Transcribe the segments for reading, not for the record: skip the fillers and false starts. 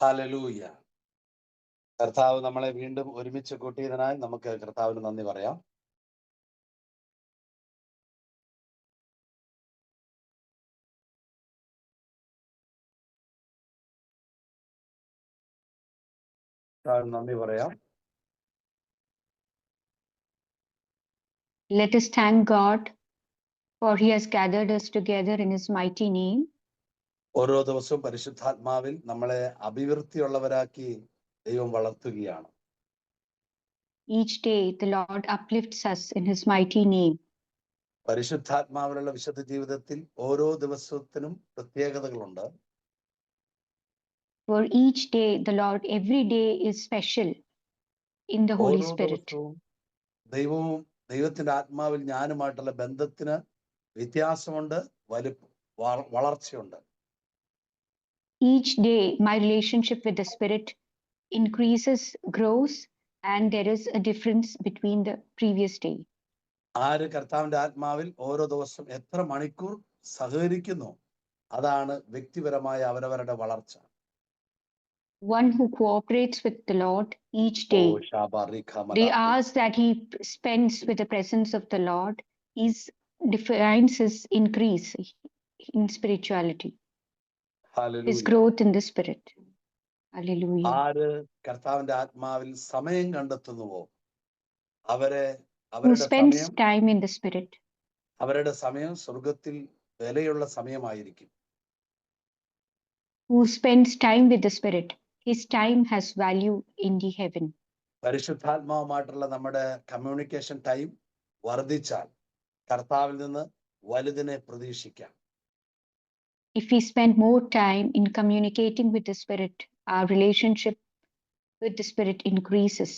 Hallelujah. കർത്താവ് നമ്മളെ വീണ്ടും ഒരുമിച്ച് കൂട്ടിയതിനായി നമുക്ക് കർത്താവിന് നന്ദി പറയാം. നന്ദി പറയാം. Let us thank God for He has gathered us together in His mighty name. ഓരോ ദിവസവും പരിശുദ്ധാത്മാവിൽ നമ്മളെ അഭിവൃദ്ധിയുള്ളവരാക്കി ദൈവം വളർത്തുകയാണ്. Each day the Lord uplifts us in His mighty name. പരിശുദ്ധാത്മാവിലുള്ള വിശുദ്ധ ജീവിതത്തിൽ ഓരോ ദിവസത്തിനും പ്രത്യേകതകളുണ്ട്. For each day the Lord, every day is special in the Holy Spirit. ദൈവവും ദൈവത്തിന്റെ ആത്മാവിൽ ഞാനുമായിട്ടുള്ള ബന്ധത്തിന് വ്യത്യാസമുണ്ട്, വളർച്ചയുണ്ട്. Each day my relationship with the Spirit increases, grows, and there is a difference between the previous day. ആര് കർത്താവിന്റെ ആത്മാവിൽ ഓരോ ദിവസം എത്ര മണിക്കൂർ സഹകരിക്കുന്നു, അതാണ് വ്യക്തിപരമായ അവരവരുടെ വളർച്ച. One who cooperates with the Lord each day, the hours that he spends with the presence of the Lord, defines his increase in spirituality. Hallelujah. His growth in the Spirit. Hallelujah. ആര് കർത്താവിന്റെ ആത്മാവിൽ സമയം കണ്ടെത്തുന്നുവോ, who spends time in the Spirit, അവരുടെ സമയം സ്വർഗത്തിൽ വിലയുള്ള സമയമായിരിക്കും. Who spends time with the Spirit, his time has value in the heaven. പരിശുദ്ധാത്മാവുമായിട്ടുള്ള നമ്മുടെ കമ്മ്യൂണിക്കേഷൻ ടൈം വർദ്ധിച്ചാൽ കർത്താവിൽ നിന്ന് വലുതിനെ പ്രതീക്ഷിക്കാം. If we spend more time in communicating with the Spirit, our relationship with the Spirit increases.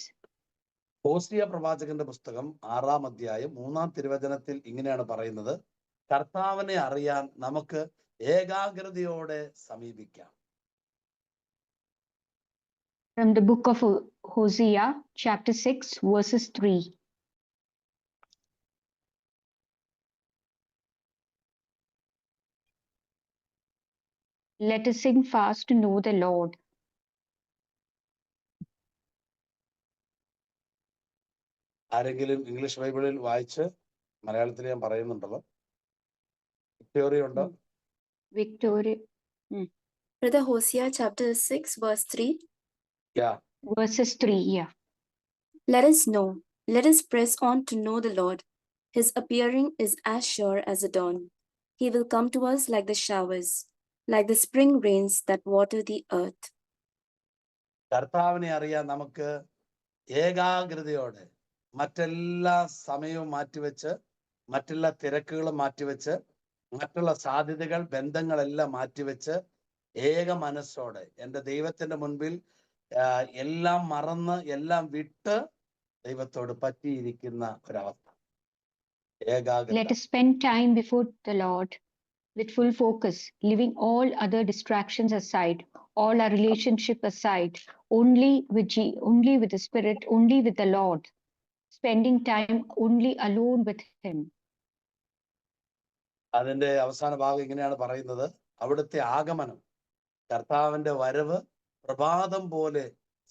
Hosea പ്രവാചകന്റെ പുസ്തകം 6-ാം അധ്യായം 3-ാം തിരുവചനത്തിൽ ഇങ്ങനെയാണ് പറയുന്നത്: കർത്താവിനെ അറിയാൻ നമുക്ക് ഏകാഗ്രതയോടെ സമീപിക്കാം. From the book of Hosea, chapter 6, verses 3. Let us sing fast to know the Lord. ആരെങ്കിലും ഇംഗ്ലീഷ് ബൈബിളിൽ വായിച്ച് മലയാളത്തിൽ ഞാൻ പറയുന്നുണ്ടല്ലോ. വിക്ടോറിയ ഉണ്ടോ? Victoria. Brother Hosea chapter 6 verse 3. Yeah. Verses 3, yeah. Let us know, let us press on to know the Lord. His appearing is as sure as the dawn. He will come to us like the showers, like the spring rains that water the earth. കർത്താവിനെ അറിയാൻ നമുക്ക് ഏകാഗ്രതയോടെ മറ്റെല്ലാ സമയവും മാറ്റിവെച്ച്, മറ്റുള്ള തിരക്കുകളും മാറ്റിവെച്ച്, മറ്റുള്ള സാധ്യതകൾ ബന്ധങ്ങളെല്ലാം മാറ്റിവെച്ച് ഏക മനസ്സോടെ എൻ്റെ ദൈവത്തിന്റെ മുൻപിൽ എല്ലാം മറന്ന് എല്ലാം വിട്ട് ദൈവത്തോട് പറ്റിയിരിക്കുന്ന ഒരവസ്ഥ. Let us spend time before the Lord with full focus, leaving all other distractions aside, all our relationship aside, only with the Spirit, only with the Lord, spending time only alone with Him. അതിന്റെ അവസാന ഭാഗം ഇങ്ങനെയാണ് പറയുന്നത്: അവിടുത്തെ ആഗമനം, കർത്താവിന്റെ വരവ് പ്രഭാതം പോലെ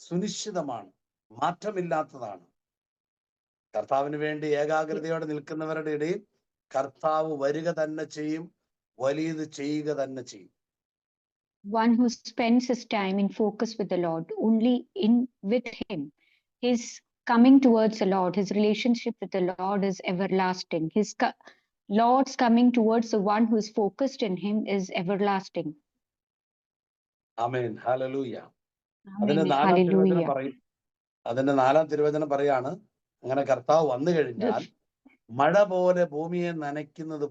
സുനിശ്ചിതമാണ്, മാറ്റമില്ലാത്തതാണ്. കർത്താവിന് വേണ്ടി ഏകാഗ്രതയോടെ നിൽക്കുന്നവരുടെ ഇടയിൽ കർത്താവ് വരിക തന്നെ ചെയ്യും, വലിയത് ചെയ്യുക തന്നെ ചെയ്യും. One who spends his time in focus with the Lord, only with Him, his coming towards the Lord, his relationship with the Lord is everlasting. Lord's coming towards the one who is focused in Him is everlasting. Amen. Hallelujah. Amen. അതിന്റെ 4-ാം തിരുവചനം പറയാണ്, അങ്ങനെ കർത്താവ് വന്നു കഴിഞ്ഞാൽ മഴ ഭൂമിയെ നനയ്ക്കുന്നത്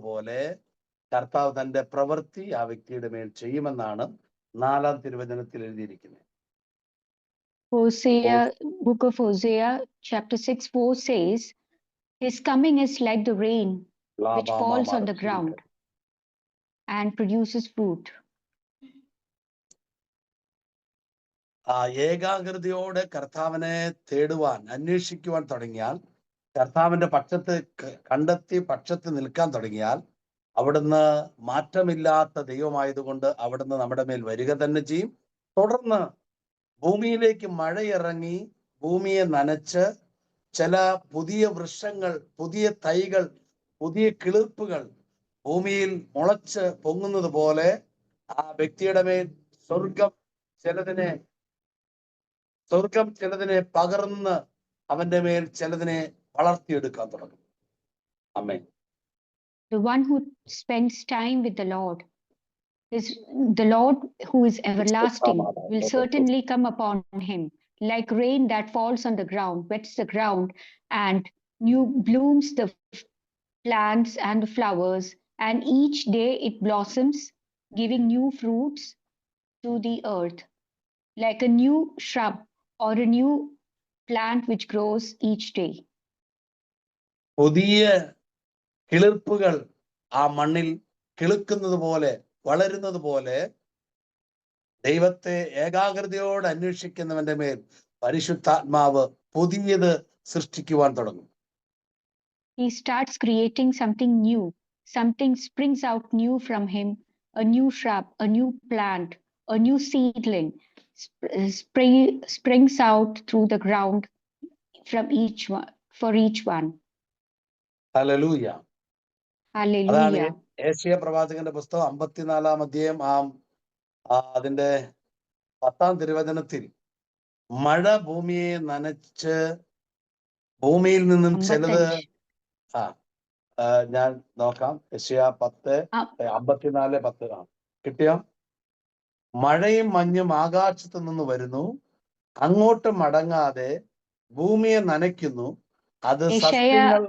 പോലെ കർത്താവ് തന്റെ പ്രവൃത്തി ആ വ്യക്തിയുടെ മേൽ ചെയ്യുമെന്നാണ് 4-ാം തിരുവചനത്തിൽ എഴുതിയിരിക്കുന്നത്. Book of Hosea, chapter 6:4 says, His coming is like the rain which falls on the ground and produces fruit. ഏകാഗ്രതയോടെ കർത്താവിനെ തേടുവാൻ, അന്വേഷിക്കുവാൻ തുടങ്ങിയാൽ, കർത്താവിന്റെ പക്ഷത്ത് കണ്ടെത്തി പക്ഷത്ത് നിൽക്കാൻ തുടങ്ങിയാൽ അവിടുന്ന് മാറ്റമില്ലാത്ത ദൈവമായതുകൊണ്ട് അവിടുന്ന് നമ്മുടെ മേൽ വരിക തന്നെ ചെയ്യും. തുടർന്ന് ഭൂമിയിലേക്ക് മഴയിറങ്ങി ഭൂമിയെ നനച്ച് ചില പുതിയ വൃക്ഷങ്ങൾ, പുതിയ തൈകൾ, പുതിയ കിളിർപ്പുകൾ ഭൂമിയിൽ മുളച്ച് പൊങ്ങുന്നത് പോലെ ആ വ്യക്തിയുടെ മേൽ സ്വർഗം ചിലതിനെ പകർന്ന് അവന്റെ മേൽ ചിലതിനെ വളർത്തിയെടുക്കാൻ തുടങ്ങും. ആമേൻ. The one who spends time with the Lord is the Lord who is everlasting will certainly come upon him like rain that falls on the ground, wets the ground, and new blooms the plants and the flowers, and each day it blossoms, giving new fruits to the earth, like a new shrub or a new plant which grows each day. പുതിയ കിളിർപ്പുകൾ ആ മണ്ണിൽ കിളുക്കുന്നത് പോലെ, വളരുന്നത് പോലെ ദൈവത്തെ ഏകാഗ്രതയോടെ അന്വേഷിക്കുന്നവന്റെ മേൽ പരിശുദ്ധാത്മാവ് പുതിയത് സൃഷ്ടിക്കുവാൻ തുടങ്ങും. He starts creating something new. Something springs out new from him, a new shrub, a new plant, a new seedling springs out through the ground from each one, for each one. Hallelujah. അതാണ് Hallelujah. ഏശയ്യാ പ്രവാചകന്റെ പുസ്തകം 54-ാം അധ്യായം അതിന്റെ 10-ാം തിരുവചനത്തിൽ മഴ ഭൂമിയെ നനച്ച് ഭൂമിയിൽ നിന്നും ചിലത് ഞാൻ നോക്കാം. ഏശയ്യാ 54:10 കിട്ടിയോ? മഴയും മഞ്ഞും ആകാശത്തു നിന്ന് വരുന്നു, അങ്ങോട്ട് മടങ്ങാതെ ഭൂമിയെ നനയ്ക്കുന്നു, അത് സസ്യങ്ങൾ.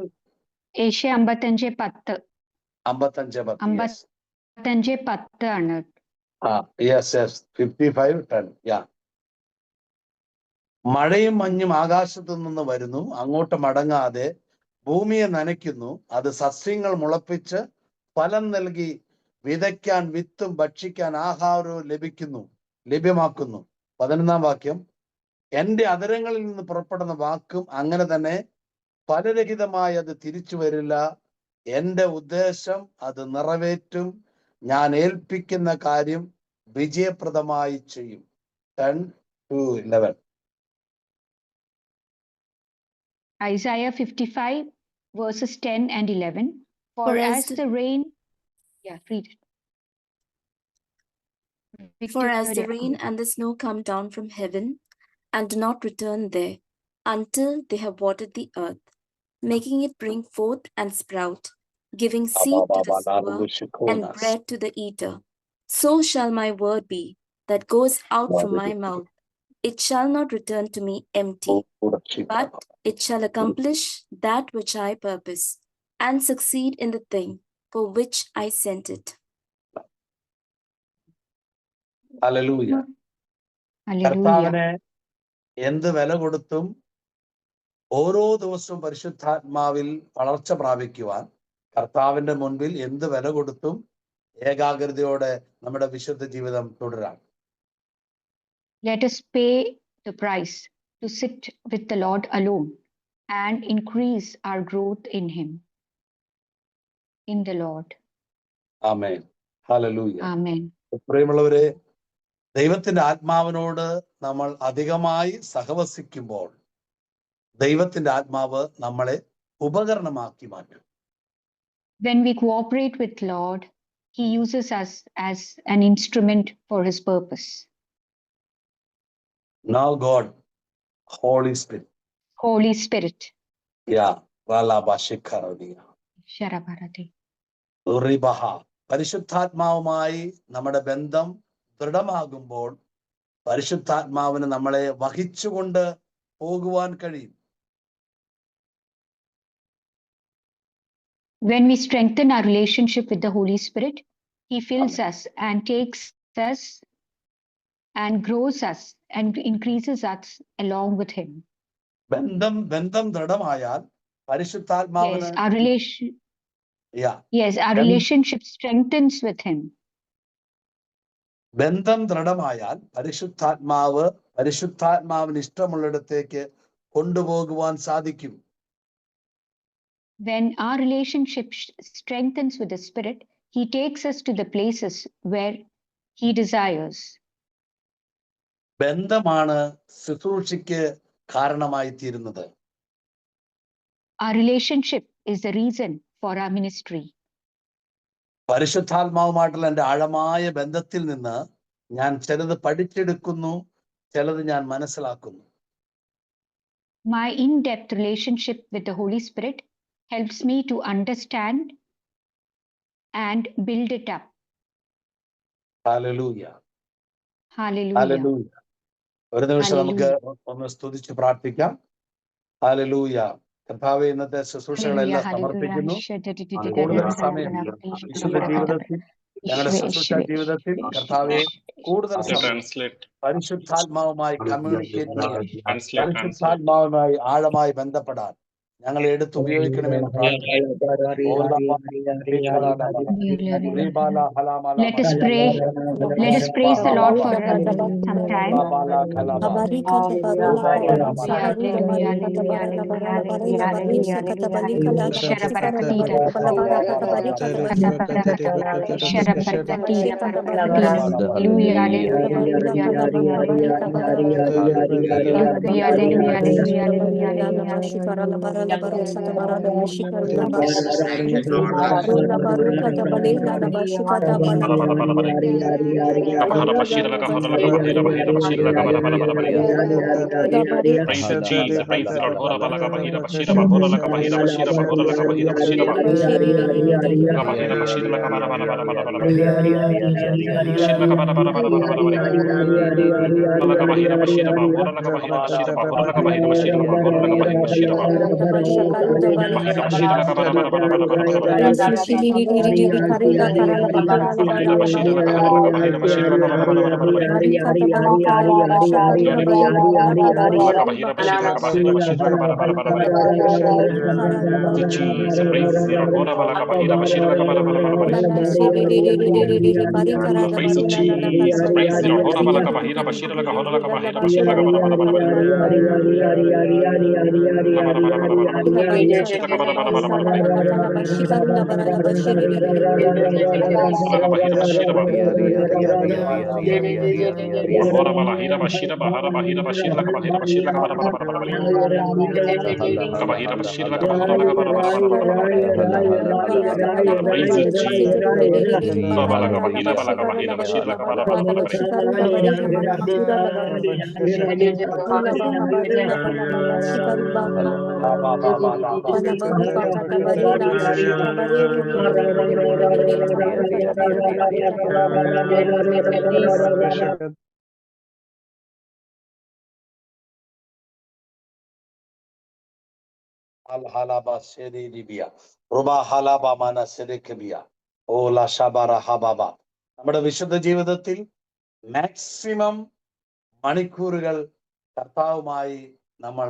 ഏശയ്യാ 55:10 ആണ്. Yes, 55:10. മഴയും മഞ്ഞും ആകാശത്തു നിന്ന് വരുന്നു, അങ്ങോട്ട് മടങ്ങാതെ ഭൂമിയെ നനയ്ക്കുന്നു, അത് സസ്യങ്ങൾ മുളപ്പിച്ച് ഫലം നൽകി വിതയ്ക്കാൻ വിത്തും ഭക്ഷിക്കാൻ ആഹാരവും ലഭ്യമാക്കുന്നു. 11-ാം വാക്യം, എന്റെ അധരങ്ങളിൽ നിന്ന് പുറപ്പെടുന്ന വാക്കും അങ്ങനെ തന്നെ ഫലരഹിതമായി അത് തിരിച്ചു വരില്ല. എന്റെ ഉദ്ദേശം അത് നിറവേറ്റും, ഞാൻ ഏൽപ്പിക്കുന്ന കാര്യം വിജയപ്രദമായി ചെയ്യും. 10-11. Isaiah 55:10-11. For as the rain, read it. For as the rain and the snow come down from heaven and do not return there until they have watered the earth, making it bring forth and sprout, giving seed to the sower and bread to the eater, so shall my word be that goes out from my mouth. It shall not return to me empty, but it shall accomplish that which I purpose and succeed in the thing for which I sent it. Hallelujah. കർത്താവിനെ എന്ത് വില കൊടുത്തും ഓരോ ദിവസവും പരിശുദ്ധാത്മാവിൽ വളർച്ച പ്രാപിക്കുവാൻ കർത്താവിന്റെ മുൻപിൽ എന്ത് വില കൊടുത്തും ഏകാഗ്രതയോടെ നമ്മുടെ വിശുദ്ധ ജീവിതം തുടരാം. Let us pay the price to sit with the Lord alone and increase our growth in him, in the Lord. Amen. Hallelujah. Amen. പ്രിയമുള്ളവരെ, ദൈവത്തിന്റെ ആത്മാവിനോട് നമ്മൾ അധികമായി സഹവസിക്കുമ്പോൾ ദൈവത്തിന്റെ ആത്മാവ് നമ്മളെ ഉപകരണമാക്കി മാറ്റും. When we cooperate with Lord, he uses us as an instrument for his purpose. Now God, Holy Spirit. Holy Spirit. Sharabarati. പരിശുദ്ധാത്മാവുമായി നമ്മുടെ ബന്ധം ദൃഢമാകുമ്പോൾ പരിശുദ്ധാത്മാവിന് നമ്മളെ വഹിച്ചുകൊണ്ട് പോകുവാൻ കഴിയും. When we strengthen our relationship with the Holy Spirit, he fills us and takes us and grows us and increases us along with him. ബന്ധം ദൃഢമായാൽ പരിശുദ്ധാത്മാവിന് our relationship strengthens with him. ബന്ധം ദൃഢമായാൽ പരിശുദ്ധാത്മാവിന് ഇഷ്ടമുള്ളിടത്തേക്ക് കൊണ്ടുപോകുവാൻ സാധിക്കും. When our relationship strengthens with the Spirit, He takes us to the places where he desires. ബന്ധമാണ് ശുശ്രൂഷയ്ക്ക് കാരണമായി തീരുന്നത്. Our relationship is the reason for our ministry. പരിശുദ്ധാത്മാവുമായിട്ടുള്ള എൻ്റെ ആഴമായ ബന്ധത്തിൽ നിന്ന് ഞാൻ ചിലത് പഠിച്ചെടുക്കുന്നു, ചിലത് ഞാൻ മനസ്സിലാക്കുന്നു. My in-depth relationship with the Holy Spirit helps me to understand and build it up. Hallelujah. Hallelujah. Hallelujah. ഒരു നിമിഷം നമുക്ക് ഒന്ന് സ്തുതിച്ച് പ്രാർത്ഥിക്കാം. ഹല്ലേലൂയ. കർത്താവേ, ഇന്നത്തെ ശുശ്രൂഷകളെല്ലാം സമർപ്പിക്കുന്നു. കൂടുതൽ സമയം വിശുദ്ധ ജീവിതത്തിൽ, ഞങ്ങളുടെ ശുശ്രൂഷ ജീവിതത്തിൽ കർത്താവെ കൂടുതൽ സമയം പരിശുദ്ധാത്മാവുമായി കമ്മ്യൂണിക്കേറ്റ് ചെയ്യാൻ, പരിശുദ്ധാത്മാവുമായി ആഴമായി ബന്ധപ്പെടാൻ ഞങ്ങളെ എടുത്ത് ഉപയോഗിക്കണമെന്ന് Let us pray. Let us praise the Lord for some time. നമ്മുടെ വിശുദ്ധ ജീവിതത്തിൽ മാക്സിമം മണിക്കൂറുകൾ കർത്താവുമായി നമ്മൾ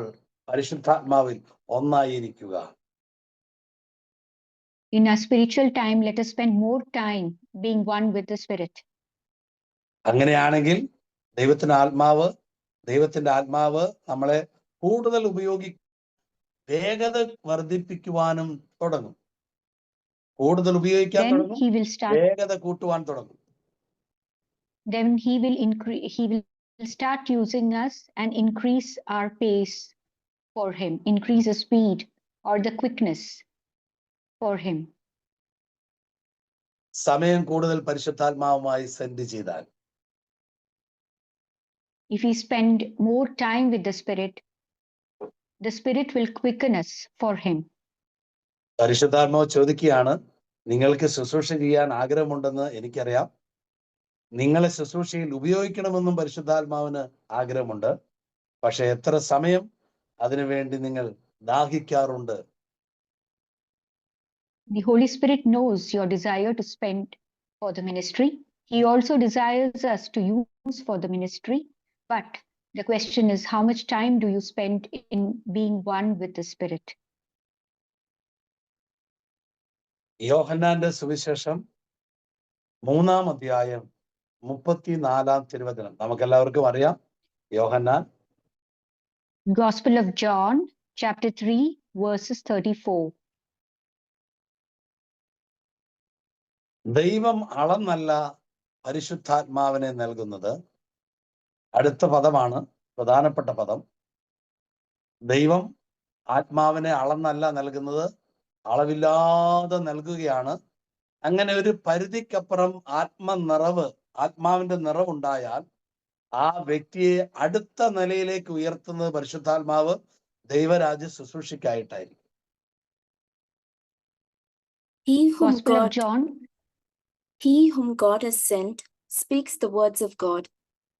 പരിശുദ്ധാത്മാവിൽ ഒന്നായിരിക്കുക. In our spiritual time, let us spend more time being one with the Spirit. അങ്ങനെയാണെങ്കിൽ ദൈവത്തിന്റെ ആത്മാവ് നമ്മളെ കൂടുതൽ വേഗത വർദ്ധിപ്പിക്കുവാനും തുടങ്ങും. കൂടുതൽ ഉപയോഗിക്കാൻ തുടങ്ങും, വേഗത കൂട്ടുവാൻ തുടങ്ങും. Then he will start using us and increase our pace for him, increase the speed or the quickness for him. സമയം കൂടുതൽ പരിശുദ്ധാത്മാവുമായി സെൻഡ് ചെയ്താൽ, if we spend more time with the Spirit will quicken us for him. പരിശുദ്ധാത്മാവ് ചോദിക്കുകയാണ്, നിങ്ങൾക്ക് ശുശ്രൂഷ ചെയ്യാൻ ആഗ്രഹമുണ്ടെന്ന് എനിക്കറിയാം, നിങ്ങളെ ശുശ്രൂഷയിൽ ഉപയോഗിക്കണമെന്നും പരിശുദ്ധാത്മാവിന് ആഗ്രഹമുണ്ട്. പക്ഷെ എത്ര സമയം അതിനുവേണ്ടി നിങ്ങൾ ദാഹിക്കാറുണ്ട്? The Holy Spirit knows your desire to spend for the ministry. He also desires us to use for the ministry. But the question is, how much time do you spend in being one with the Spirit? യോഹന്നാന്റെ സുവിശേഷം 3-ാം അധ്യായം 34-ാം തിരുവചനം നമുക്കെല്ലാവർക്കും അറിയാം. യോഹന്നാൻ Gospel of John, chapter 3, verses 34. ദൈവം അളന്നല്ല പരിശുദ്ധാത്മാവിനെ നൽകുന്നത്. അടുത്ത പദമാണ് പ്രധാനപ്പെട്ട പദം. ദൈവം ആത്മാവിനെ അളന്നല്ല നൽകുന്നത്, അളവില്ലാതെ നൽകുകയാണ്. അങ്ങനെ ഒരു പരിധിക്കപ്പുറം ആത്മാവിന്റെ നിറവുണ്ടായാൽ ആ വ്യക്തിയെ അടുത്ത നിലയിലേക്ക് ഉയർത്തുന്നത് പരിശുദ്ധാത്മാവ് ദൈവരാജ്യ ശുശ്രൂഷയ്ക്കായിട്ടായിരിക്കും. He whom God has sent speaks the words of God,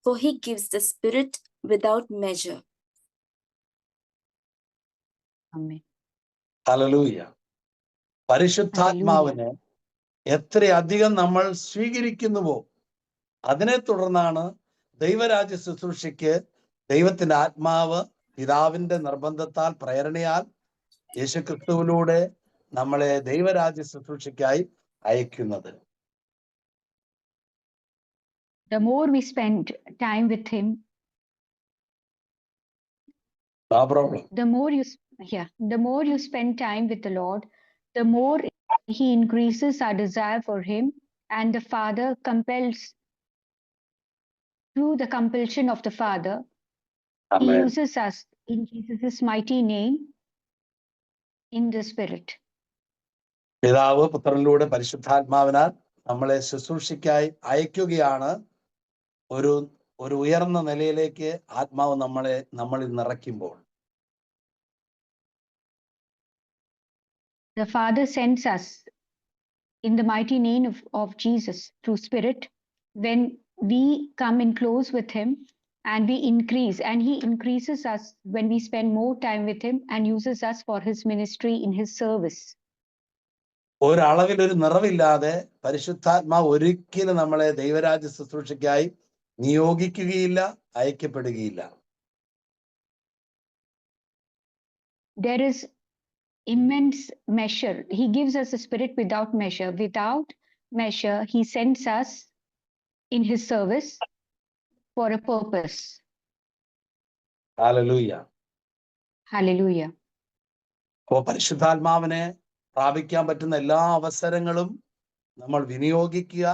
for he gives the Spirit without measure. Amen. Hallelujah. പരിശുദ്ധാത്മാവിനെ എത്രയധികം നമ്മൾ സ്വീകരിക്കുന്നുവോ അതിനെ തുടർന്നാണ് ദൈവരാജ്യ ശുശ്രൂഷയ്ക്ക് ദൈവത്തിന്റെ ആത്മാവ് പിതാവിന്റെ നിർബന്ധത്താൽ പ്രേരണയാൽ യേശുക്രിസ്തുവിലൂടെ നമ്മളെ ദൈവരാജ്യ ശുശ്രൂഷയ്ക്കായി അയക്കുന്നത്. The more we spend time with him, no problem. The more you spend time with the Lord, the more he increases our desire for him, and the Father compels, through the compulsion of the Father, Amen. he uses us in Jesus' mighty name in the Spirit. പിതാവ് പുത്രനിലൂടെ പരിശുദ്ധാത്മാവിനാൽ നമ്മളെ ശുശ്രൂഷയ്ക്കായി അയക്കുകയാണ്. ഒരു ഉയർന്ന നിലയിലേക്ക് ആത്മാവ് നമ്മളിൽ നിറയ്ക്കുമ്പോൾ. The Father sends us in the mighty name of Jesus through Spirit when we come in close with him and we increase, and he increases us when we spend more time with him and uses us for his ministry in his service. ഒരളവിൽ ഒരു നിറവില്ലാതെ പരിശുദ്ധാത്മാവ് ഒരിക്കലും നമ്മളെ ദൈവരാജ്യ ശുശ്രൂഷയ്ക്കായി നിയോഗിക്കുകയില്ല, അയക്കപ്പെടുകയില്ല. There is immense measure. He gives us a Spirit without measure. Without measure, he sends us in his service for a purpose. Hallelujah. Hallelujah. അപ്പോൾ പരിശുദ്ധാത്മാവിനെ പ്രാപിക്കാൻ പറ്റുന്ന എല്ലാ അവസരങ്ങളും നമ്മൾ വിനിയോഗിക്കുക.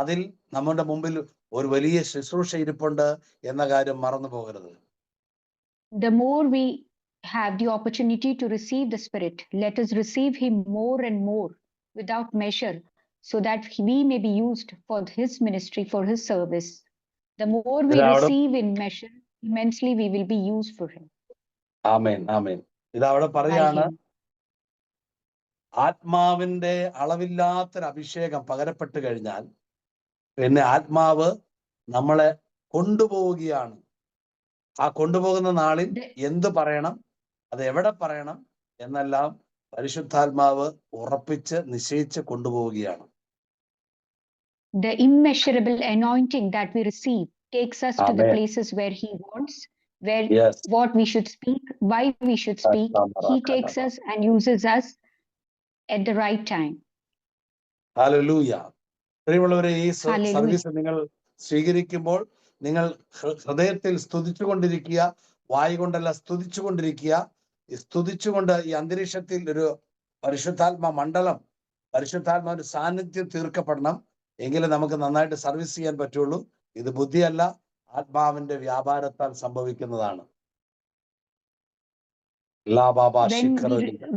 അതിൽ നമ്മുടെ മുമ്പിൽ ഒരു വലിയ ശുശ്രൂഷ ഇരിപ്പുണ്ട് എന്ന കാര്യം മറന്നു പോകരുത്. The more we have the opportunity to receive the Spirit, let us receive him more and more without measure, so that we may be used for his ministry, for his service. The more we receive in measure, immensely we will be used for him. Amen. Amen. ഇതവിടെ പറയാണ്, ആത്മാവിന്റെ അളവില്ലാത്തൊരു അഭിഷേകം പകരപ്പെട്ട് കഴിഞ്ഞാൽ പിന്നെ ആത്മാവ് നമ്മളെ കൊണ്ടുപോവുകയാണ്. ആ കൊണ്ടുപോകുന്ന നാളിൽ എന്ത് പറയണം, അത് എവിടെ പറയണം എന്നെല്ലാം പരിശുദ്ധാത്മാവ് ഉറപ്പിച്ച് നിശ്ചയിച്ച് കൊണ്ടുപോവുകയാണ്. The immeasurable anointing that we receive takes us to the places where he wants, where what we should speak, why we should speak. He takes us and uses us at the right time. Hallelujah. പ്രിയമുള്ളവരെ, ഈ service നിങ്ങൾ സ്വീകരിക്കുമ്പോൾ നിങ്ങൾ ഹൃദയത്തിൽ സ്തുതിച്ചുകൊണ്ടിരിക്കുക, വായു കൊണ്ടല്ല സ്തുതിച്ചുകൊണ്ടിരിക്കുക. സ്തുതിച്ചുകൊണ്ട് ഈ അന്തരീക്ഷത്തിൽ ഒരു പരിശുദ്ധാത്മ മണ്ഡലം, പരിശുദ്ധാത്മാവിന്റെ സാന്നിധ്യം തീർക്കപ്പെടണം. എങ്കിലും നമുക്ക് നന്നായിട്ട് സർവീസ് ചെയ്യാൻ പറ്റുള്ളൂ. ഇത് ബുദ്ധിയല്ല, ആത്മാവിന്റെ വ്യാപാരത്താൽ സംഭവിക്കുന്നതാണ്.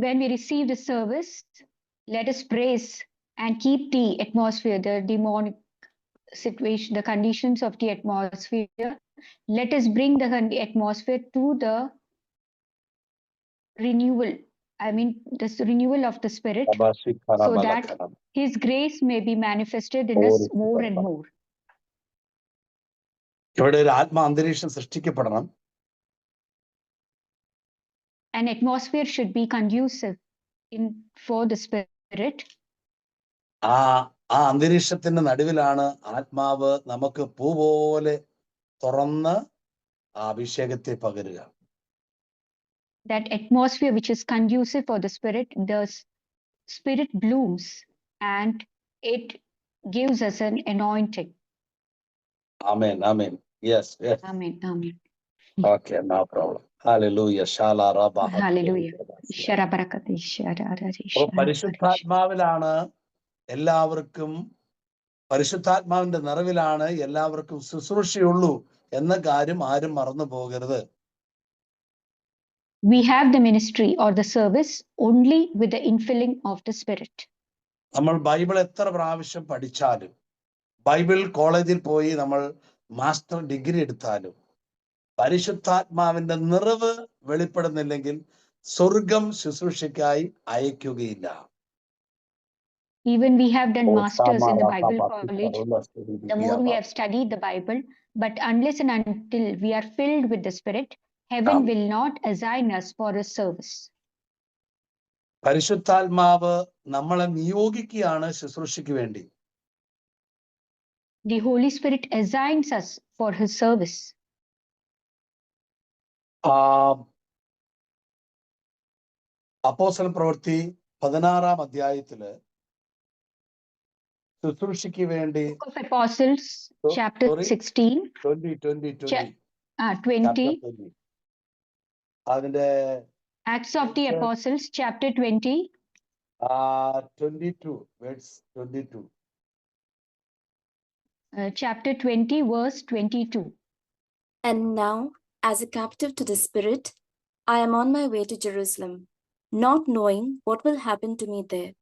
When we receive the service, let us praise and keep the atmosphere, the demonic situation, the conditions of the atmosphere. Let us bring the atmosphere to the renewal. I mean, this renewal of the Spirit, so that his grace may be manifested in us more and more. ഇവിടെ ഒരു ആത്മ അന്തരീക്ഷം സൃഷ്ടിക്കപ്പെടണം. An atmosphere should be conducive for the Spirit. ആ അന്തരീക്ഷത്തിന്റെ നടുവിലാണ് ആത്മാവ് നമുക്ക് പൂ പോലെ തുറന്ന് ആ അഭിഷേകത്തെ പകരുക. That atmosphere which is conducive for the Spirit blooms and it gives us an anointing. Amen. Amen. Yes. Yes. Amen. Amen. Okay, no problem. Hallelujah. Shala Rabba. Hallelujah. Shara barakati shara. പരിശുദ്ധാത്മാവിലാണ് എല്ലാവർക്കും പരിശുദ്ധാത്മാവിന്റെ നിറവിലാണ് എല്ലാവർക്കും ശുശ്രൂഷയുള്ളൂ എന്ന കാര്യം ആരും മറന്നു പോകരുത്. We have the ministry or the service only with the infilling of the Spirit. നമ്മൾ Bible എത്ര പ്രാവശ്യം പഠിച്ചാലും, ബൈബിൾ കോളേജിൽ പോയി നമ്മൾ മാസ്റ്റർ ഡിഗ്രി എടുത്താലും, പരിശുദ്ധാത്മാവിന്റെ നിറവ് വെളിപ്പെടുന്നില്ലെങ്കിൽ സ്വർഗം ശുശ്രൂഷയ്ക്കായി അയക്കുകയില്ല. Even we have done masters in the Bible college, the more we have studied the Bible, but unless and until we are filled with the Spirit, heaven will not assign us for a service. പരിശുദ്ധാത്മാവ് നമ്മളെ നിയോഗിക്കുകയാണ് ശുശ്രൂഷയ്ക്ക് വേണ്ടി. The Holy Spirit assigns us for his service. അപ്പോസ്തല പ്രവൃത്തി 16-ാം അധ്യായത്തില് ശുശ്രൂഷയ്ക്ക് വേണ്ടി Book of Apostles, chapter 16, 20. അതിന്റെ Acts of the Apostles, chapter 20. 22, verse 22. Chapter 20, verse 22. And now, as a captive to the Spirit, I am on my way to Jerusalem, not knowing what will happen to me there,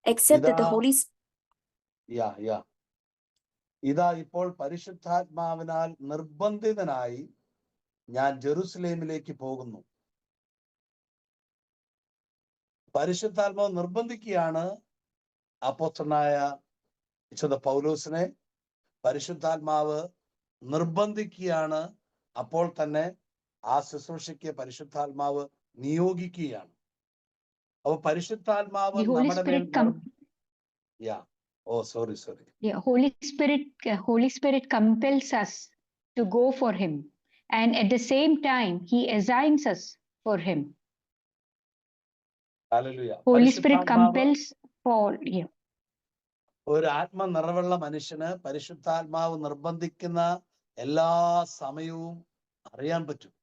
except that the Holy Spirit. ഇതാ ഇപ്പോൾ പരിശുദ്ധാത്മാവിനാൽ നിർബന്ധിതനായി ഞാൻ ജെറുസലേമിലേക്ക് പോകുന്നു. പരിശുദ്ധാത്മാവ് നിർബന്ധിക്കുകയാണ് അപ്പോസ്തലനായ വിശുദ്ധ പൗലോസിനെ. പരിശുദ്ധാത്മാവ് നിർബന്ധിക്കുകയാണ്. അപ്പോൾ തന്നെ ആ ശുശ്രൂഷയ്ക്ക് പരിശുദ്ധാത്മാവ് നിയോഗിക്കുകയാണ്. അപ്പൊ പരിശുദ്ധാത്മാവ് നമ്മുടെ മേൽ Holy Spirit compels us to go for him, and at the same time he assigns us for him. Hallelujah. Holy Spirit compels for you. ഒരു ആത്മനിറവുള്ള മനുഷ്യന് പരിശുദ്ധാത്മാവ് നിർബന്ധിക്കുന്ന എല്ലാ സമയവും അറിയാൻ പറ്റും.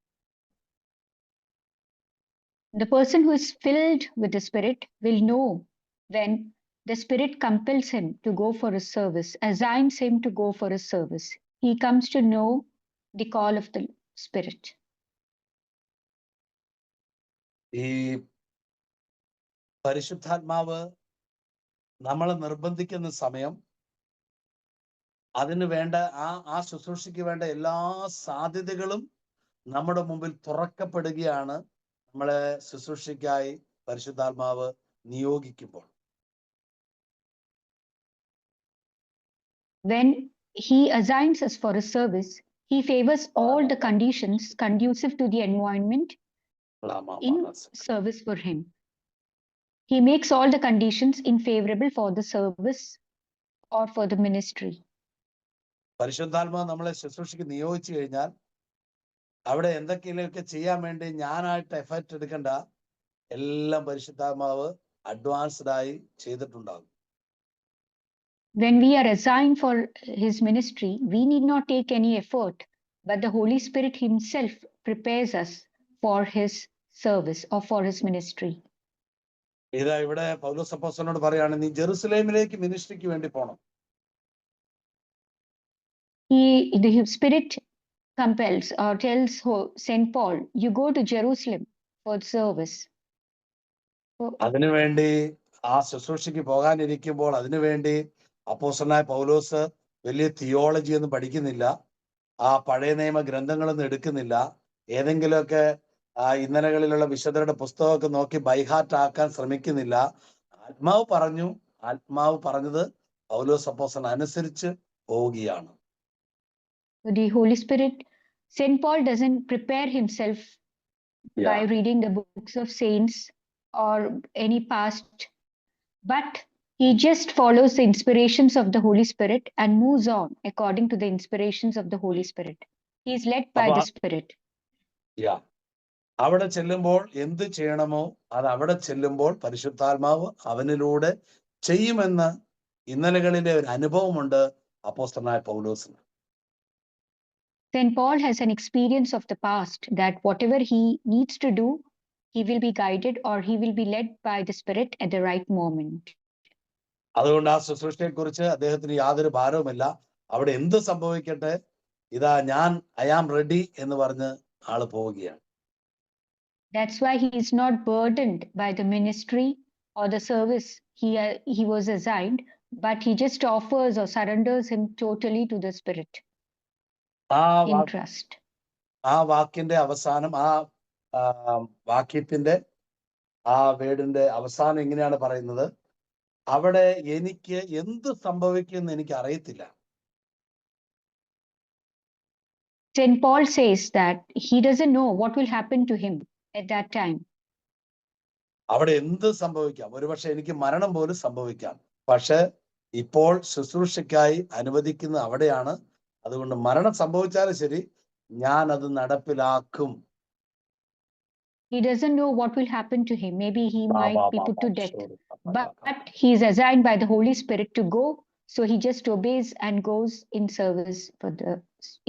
The person who is filled with the Spirit will know when the Spirit compels him to go for a service, assigns him to go for a service. He comes to know the call of the Spirit. ഈ പരിശുദ്ധാത്മാവ് നമ്മളെ നിർബന്ധിക്കുന്ന സമയം അതിന് വേണ്ട ആ ശുശ്രൂഷയ്ക്ക് വേണ്ട എല്ലാ സാധ്യതകളും നമ്മുടെ മുമ്പിൽ തുറക്കപ്പെടുകയാണ് നമ്മളെ ശുശ്രൂഷയ്ക്കായി പരിശുദ്ധാത്മാവ് നിയോഗിക്കുമ്പോൾ. When he assigns us for a service, he favors all the conditions conducive to the environment in service for him. He makes all the conditions in favorable for the service or for the ministry. പരിശുദ്ധാത്മാവ് നമ്മളെ ശുശ്രൂഷയ്ക്ക് നിയോഗിച്ചു കഴിഞ്ഞാൽ അവിടെ എന്തൊക്കെയൊക്കെ ചെയ്യാൻ വേണ്ടി ഞാനായിട്ട് effort എടുക്കണ്ട, എല്ലാം പരിശുദ്ധാത്മാവ് അഡ്വാൻസ്ഡ് ആയി ചെയ്തിട്ടുണ്ടാകും. When we are assigned for his ministry, we need not take any effort, but the Holy Spirit himself prepares us for his service or for his ministry. ഇതാ ഇവിടെ പൗലോസ് അപ്പോസ്തലനോട് പറയാണ്, നീ ജെറുസലേമിലേക്ക് മിനിസ്ട്രിക്ക് വേണ്ടി പോണം. The Spirit compels or tells Saint Paul, you go to Jerusalem for service. അതിനുവേണ്ടി ആ ശുശ്രൂഷയ്ക്ക് പോകാനിരിക്കുമ്പോൾ അതിനുവേണ്ടി അപ്പോസ്തലനായ പൗലോസ് വലിയ തിയോളജി ഒന്നും പഠിക്കുന്നില്ല, ആ പഴയ നിയമ ഗ്രന്ഥങ്ങളൊന്നും എടുക്കുന്നില്ല, ഏതെങ്കിലുമൊക്കെ ഇന്നലകളിലുള്ള വിശുദ്ധരുടെ പുസ്തകമൊക്കെ നോക്കി ബൈഹാർട്ട് ആക്കാൻ ശ്രമിക്കുന്നില്ല. ആത്മാവ് പറഞ്ഞത് പൗലോസ് അപ്പോസ്തലൻ അനുസരിച്ച് പോവുകയാണ്. The Holy Spirit, Saint Paul doesn't prepare himself by reading the books of saints or any past, but he just follows the inspirations of the Holy Spirit and moves on according to the inspirations of the Holy Spirit. He is led by the Spirit. അവിടെ ചെല്ലുമ്പോൾ എന്ത് ചെയ്യണമോ അത് അവിടെ ചെല്ലുമ്പോൾ പരിശുദ്ധാത്മാവ് അവനിലൂടെ ചെയ്യുമെന്ന് ഇന്നലകളിലെ ഒരു അനുഭവമുണ്ട് അപ്പോസ്തലനായ പൗലോസിന്. Saint Paul has an experience of the past that whatever he needs to do, he will be guided or he will be led by the Spirit at the right moment. അതുകൊണ്ട് ആ ശുശ്രൂഷയെക്കുറിച്ച് അദ്ദേഹത്തിന് യാതൊരു ഭാരവുമില്ല. അവിടെ എന്ത് സംഭവിക്കട്ടെ, ഇതാ ഞാൻ ഐ ആം റെഡി എന്ന് പറഞ്ഞ് ആള് പോവുകയാണ്. That's why he is not burdened by the ministry or the service he was assigned, but he just offers or surrenders him totally to the Spirit ആ in trust. ആ വാക്കിന്റെ അവസാനം, ആ വാക്യത്തിന്റെ ആ വേർഡിന്റെ അവസാനം എങ്ങനെയാണ് പറയുന്നത്? അവിടെ എനിക്ക് എന്ത് സംഭവിക്കുമെന്ന് എനിക്ക് അറിയത്തില്ല. St. Paul says that he doesn't know what will happen to him at that time. അവിടെ എന്ത് സംഭവിക്കാം, ഒരുപക്ഷെ എനിക്ക് മരണം പോലും സംഭവിക്കാം. പക്ഷെ ഇപ്പോൾ ശുശ്രൂഷയ്ക്കായി അനുവദിക്കുന്ന അവിടെയാണ്. അതുകൊണ്ട് മരണം സംഭവിച്ചാലും ശരി, ഞാൻ അത് നടപ്പിലാക്കും. He doesn't know what will happen to him. Maybe he might be put to death, but he is assigned by the Holy Spirit to go. So he just obeys and goes in service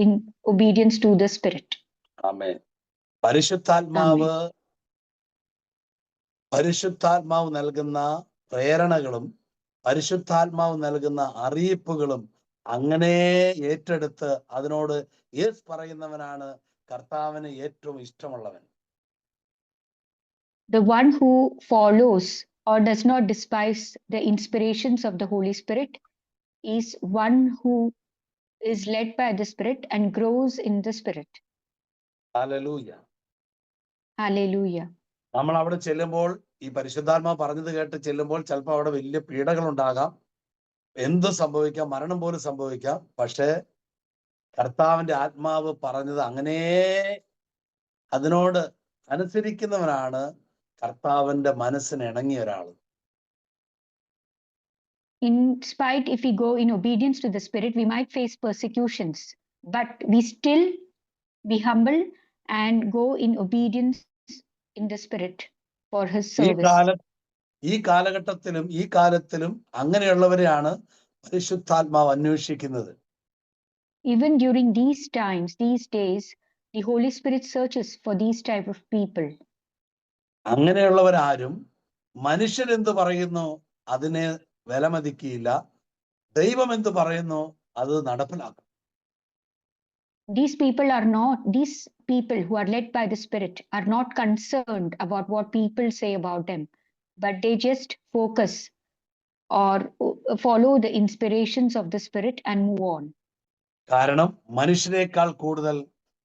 in obedience to the Spirit. ആമേൻ. പരിശുദ്ധാത്മാവ് നൽകുന്ന പ്രേരണകളും പരിശുദ്ധാത്മാവ് നൽകുന്ന അറിയിപ്പുകളും അങ്ങനെ ഏറ്റെടുത്ത് അതിനോട് yes പറയുന്നവനാണ് കർത്താവിന് ഏറ്റവും ഇഷ്ടമുള്ളവൻ. The one who follows or does not despise the inspirations of the Holy Spirit is one who is led by the Spirit and grows in the Spirit. Hallelujah. Hallelujah. നമ്മൾ അവിടെ ചെല്ലുമ്പോൾ, ഈ പരിശുദ്ധാത്മാവ് പറഞ്ഞത് കേട്ട് ചെല്ലുമ്പോൾ ചിലപ്പോൾ അവിടെ വലിയ പീഡകൾ ഉണ്ടാകാം, എന്ത് സംഭവിക്കാം, മരണം പോലും സംഭവിക്കാം. പക്ഷേ കർത്താവിന്റെ ആത്മാവ് പറഞ്ഞത് അങ്ങനെ അതിനോട് അനുസരിക്കുന്നവനാണ് കർത്താവിന്റെ മനസ്സിന് ഇണങ്ങിയ ഒരാൾ. In spite, if we go in obedience to the Spirit, we might face persecutions, but we still be humble and go in obedience in the Spirit for His service. ഈ കാലഘട്ടത്തിലും ഈ കാലത്തിലും അങ്ങനെയുള്ളവരെയാണ് പരിശുദ്ധാത്മാവ് അന്വേഷിക്കുന്നത്. Even during these times, these days, the Holy Spirit searches for these type of people. അങ്ങനെയുള്ളവരാരും മനുഷ്യരെന്ത് പറയുന്നു അതിനെ വിലമതിക്കില്ല, ദൈവം എന്ത് പറയുന്നു അത് നടപ്പിലാക്കും. These people who are led by the Spirit are not concerned about what people say about them, but they just focus or follow the inspirations of the Spirit and move on. കാരണം മനുഷ്യരെക്കാൾ കൂടുതൽ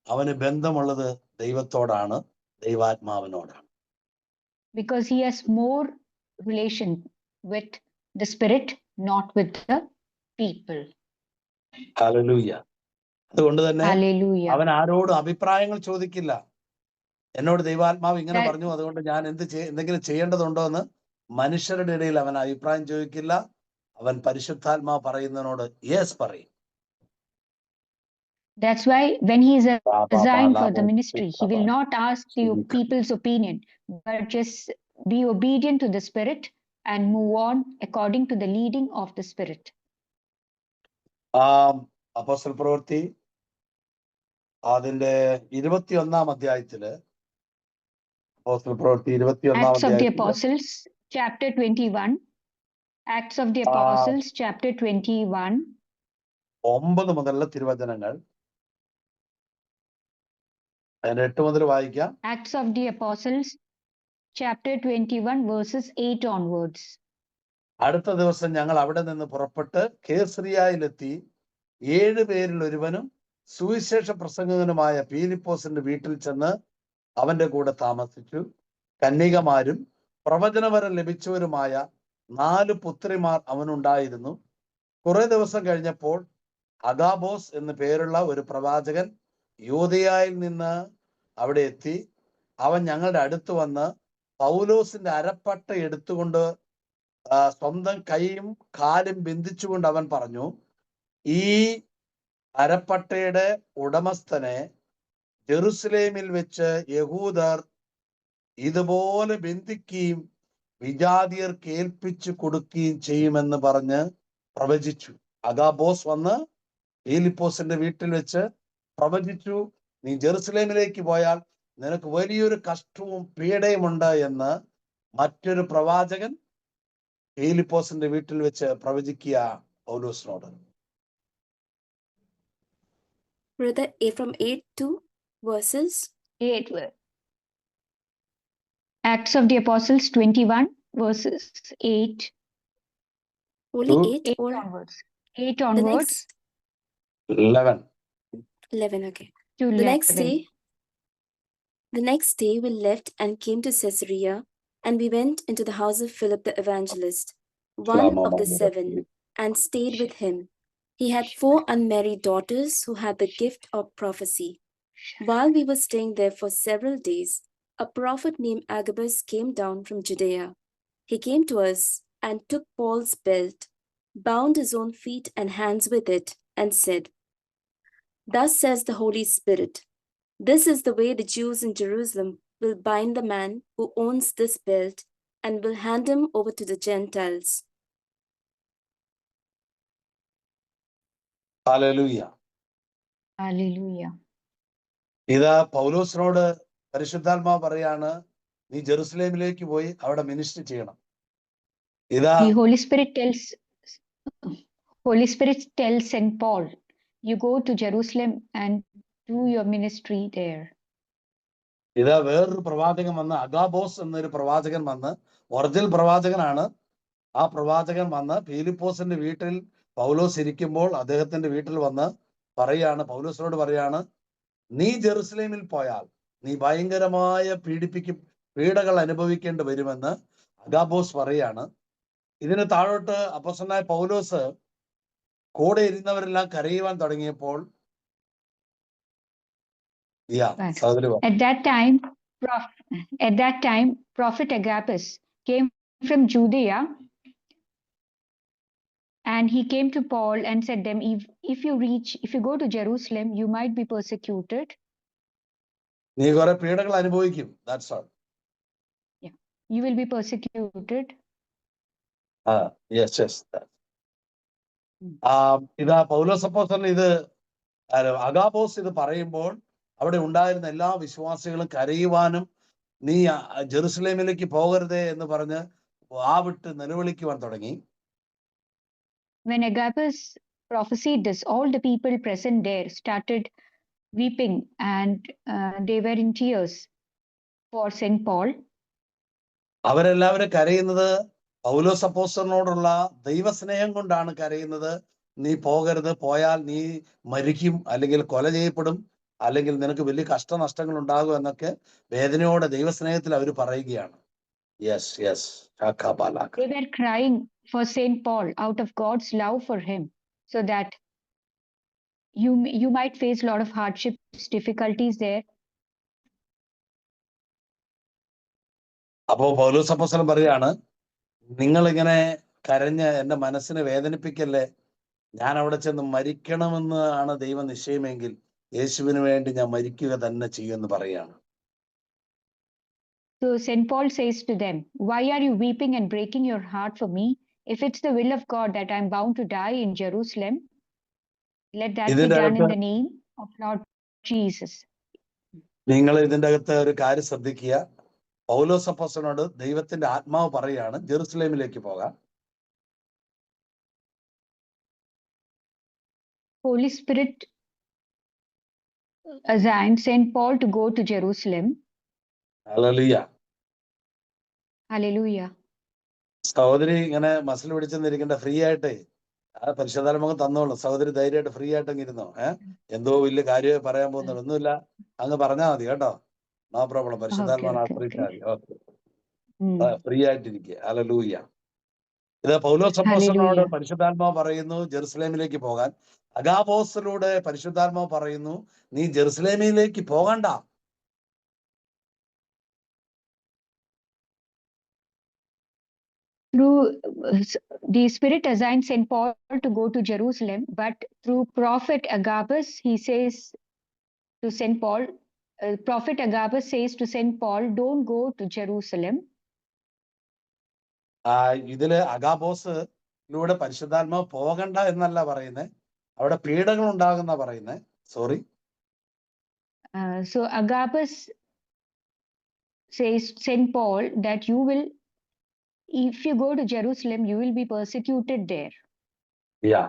അവന് ബന്ധമുള്ളത് ദൈവത്തോടാണ്, ദൈവാത്മാവിനോടാണ്. Because he has more relation with the Spirit, not with the people. Hallelujah. അതുകൊണ്ട് തന്നെ Hallelujah. അവൻ ആരോടും അഭിപ്രായങ്ങൾ ചോദിക്കില്ല. എന്നോട് ദൈവാത്മാവ് ഇങ്ങനെ പറഞ്ഞു, അതുകൊണ്ട് ഞാൻ എന്തെങ്കിലും ചെയ്യേണ്ടതുണ്ടോ എന്ന് മനുഷ്യരുടെ ഇടയിൽ അവൻ അഭിപ്രായം ചോദിക്കില്ല. അവൻ പരിശുദ്ധാത്മാവ് പറയുന്നതിനോട് യെസ് പറയും. That's why when he is assigned for the ministry, he will not ask the people's opinion, but just be obedient to the Spirit and move on according to the leading of the Spirit. അപ്പോസ്തല പ്രവൃത്തി അതിന്റെ 21-ാം അധ്യായത്തില്, അപ്പോസ്തല പ്രവൃത്തി 21-ാം Acts of the അധ്യായത്തില് Apostles, chapter 21. Acts of the Apostles, chapter 21. 9 മുതലുള്ള തിരുവചനങ്ങൾ, അതിന്റെ 8 മുതൽ വായിക്കാം. Acts of the Apostles, chapter 21, verses 8 onwards. അടുത്ത ദിവസം ഞങ്ങൾ അവിടെ നിന്ന് പുറപ്പെട്ട് കേസറിയയിലെത്തി. 7 പേരിൽ ഒരുവനും സുവിശേഷ പ്രസംഗകനുമായ ഫിലിപ്പോസിന്റെ വീട്ടിൽ ചെന്ന് അവന്റെ കൂടെ താമസിച്ചു. കന്യകമാരും പ്രവചനവരം ലഭിച്ചവരുമായ 4 പുത്രിമാർ അവനുണ്ടായിരുന്നു. കുറെ ദിവസം കഴിഞ്ഞപ്പോൾ അഗാബോസ് എന്ന് പേരുള്ള ഒരു പ്രവാചകൻ യൂദയായിൽ നിന്ന് അവിടെ എത്തി. അവൻ ഞങ്ങളുടെ അടുത്ത് വന്ന് പൗലോസിന്റെ അരപ്പട്ട എടുത്തുകൊണ്ട് സ്വന്തം കൈയും കാലും ബന്ധിച്ചുകൊണ്ട് അവൻ പറഞ്ഞു, ഈ അരപ്പട്ടയുടെ ഉടമസ്ഥനെ ജെറുസലേമിൽ വെച്ച് യഹൂദർ ഇതുപോലെ ബന്ധിക്കുകയും വിജാതിയർക്ക് ഏൽപ്പിച്ചു കൊടുക്കുകയും ചെയ്യുമെന്ന് പറഞ്ഞ് പ്രവചിച്ചു. അഗാബോസ് വന്ന് ഫിലിപ്പോസിന്റെ വീട്ടിൽ വെച്ച് പ്രവചിച്ചു, നീ ജെറുസലേമിലേക്ക് പോയാൽ നിനക്ക് വലിയൊരു കഷ്ടവും പീഡയുമുണ്ട് എന്ന് മറ്റൊരു പ്രവാചകൻ ഫിലിപ്പോസിന്റെ വീട്ടിൽ വെച്ച് പ്രവചിക്കുക പൗലോസിനോട്? Brother, from 8 to verses 8. Acts of the Apostles 21 verses 8. only To 8 8 or onwards. 8 the onwards next 11. 11? Okay. to The 11. next day we left and came to Caesarea, and we went into the house of Philip the evangelist, one of the 7, and stayed with him. He had 4 unmarried daughters who had the gift of prophecy. While we were staying there for several days, a prophet named Agabus came down from Judea. He came to us and took Paul's belt, bound his own feet and hands with it, and said, "Thus says the Holy Spirit, this is the way the Jews in Jerusalem will bind the man who owns this belt and will hand him over to the Gentiles." Hallelujah. Hallelujah. ഇത് പൗലോസിനോട് പരിശുദ്ധാത്മാവ് പറയാണ്, നീ ജെറുസലേമിലേക്ക് പോയി അവിടെ minister ചെയ്യണം. ഇതാ The Holy Spirit tells St. Paul, you go to Jerusalem and do your ministry there. ഇതാ വേറൊരു പ്രവാചകൻ വന്ന്, അഗാബോസ് എന്നൊരു പ്രവാചകൻ വന്ന്, ഒറിജിനൽ പ്രവാചകനാണ്. ആ പ്രവാചകൻ വന്ന് ഫിലിപ്പോസിന്റെ വീട്ടിൽ പൗലോസ് ഇരിക്കുമ്പോൾ അദ്ദേഹത്തിന്റെ വീട്ടിൽ വന്ന് പറയാണ്, പൗലോസിനോട് പറയാണ്, നീ ജെറുസലേമിൽ പോയാൽ നീ ഭയങ്കരമായ പീഡകൾ അനുഭവിക്കേണ്ടി വരുമെന്ന് അഗാബോസ് പറയാണ്. ഇതിന് താഴോട്ട് അപ്പോസ്തലനായ പൗലോസ് കൂടെ ഇരുന്നവരെല്ലാം കരയുവാൻ തുടങ്ങിയപ്പോൾ At that time, Prophet Agabus came from Judea, and he came to Paul and said them, if you go to Jerusalem, you might be persecuted. നീ കുറെ പീഡകൾ അനുഭവിക്കും. That's all. Yeah, you will be persecuted. Yes. ഇതാ പൗലോസ് അപ്പോസ്തലൻ ഇത് അഗാബോസ് ഇത് പറയുമ്പോൾ അവിടെ ഉണ്ടായിരുന്ന എല്ലാ വിശ്വാസികളും കരയുവാനും നീ ജെറുസലേമിലേക്ക് പോകരുതേ എന്ന് പറഞ്ഞ് വിട്ട് നിലവിളിക്കുവാൻ തുടങ്ങി. When Agabus prophesied this, all the people present there started weeping, and they were in tears for St. Paul. അവരെല്ലാവരും കരയുന്നത് പൗലോസ് അപ്പോസ്തലനോടുള്ള ദൈവസ്നേഹം കൊണ്ടാണ് കരയുന്നത്. നീ പോകരുത്, പോയാൽ നീ മരിക്കും, അല്ലെങ്കിൽ കൊല ചെയ്യപ്പെടും, അല്ലെങ്കിൽ നിനക്ക് വലിയ കഷ്ടനഷ്ടങ്ങൾ ഉണ്ടാകും എന്നൊക്കെ വേദനയോടെ ദൈവസ്നേഹത്തിൽ അവർ പറയുകയാണ്. Yes. They were crying for St. Paul out of God's love for him, so that you might face a lot of hardships, difficulties there. അപ്പോ പൗലോസ് അപ്പോസ്തലൻ പറയാണ്, നിങ്ങൾ ഇങ്ങനെ കരഞ്ഞ് എന്റെ മനസ്സിനെ വേദനിപ്പിക്കല്ലേ. ഞാൻ അവിടെ ചെന്ന് മരിക്കണമെന്ന് ആണ് ദൈവം നിശ്ചയമെങ്കിൽ യേശുവിന് വേണ്ടി ഞാൻ മരിക്കുക തന്നെ ചെയ്യുമെന്ന് പറയാണ്. So St. Paul says to them, why are you weeping and breaking your heart for me? If it's the will of God that I'm bound to die in Jerusalem, let that be done in the name of Lord Jesus. നിങ്ങൾ ഇതിന്റെ അകത്ത് ഒരു കാര്യം ശ്രദ്ധിക്കുക. പൗലോസ് അപ്പോസ്തലനോട് ദൈവത്തിന്റെ ആത്മാവ് പറയാണ് ജെറുസലേമിലേക്ക് പോകാൻ. Holy Spirit assigned St. Paul to go to Jerusalem. Hallelujah. സഹോദരി ഇങ്ങനെ മസിൽ പിടിച്ചെന്നിരിക്കണ്ട, ഫ്രീ ആയിട്ടേ പരിശുദ്ധാത്മാവ് തന്നോളൂ. സഹോദരി ധൈര്യമായിട്ട് ഫ്രീ ആയിട്ട് അങ്ങ് ഇരുന്നോ. എന്തോ വലിയ കാര്യമായി പറയാൻ പോകുന്നത് ഒന്നുമില്ല, അങ്ങ് പറഞ്ഞാൽ മതി കേട്ടോ. No problem. പരിശുദ്ധാത്മാവിനെ ആശ്രയിച്ചാൽ മതി. ഓക്കെ, ഫ്രീ ആയിട്ടിരിക്കുക. ഹല്ലേലൂയ. ഇത് പൗലോസ് അപ്പോസ്തലനോട് പരിശുദ്ധാത്മാവ് പറയുന്നു ജെറുസലേമിലേക്ക് പോകാൻ. അഗാബോസിലൂടെ പരിശുദ്ധാത്മാവ് പറയുന്നു നീ ജെറുസലേമിലേക്ക് പോകണ്ട. Through the Spirit assigned St. Paul to go to Jerusalem, but through Prophet Agabus, he says to St. Paul, Prophet Agabus says to St. Paul, don't go to Jerusalem. ഇതില് അഗാബോസിലൂടെ പരിശുദ്ധാത്മാവ് പോകണ്ട എന്നല്ല പറയുന്നത്, അവിടെ പീഡകൾ ഉണ്ടാകുന്ന പറയുന്നത്. Sorry. So Agabus says St. Paul that you will if you go to Jerusalem, you will be persecuted there. Yeah.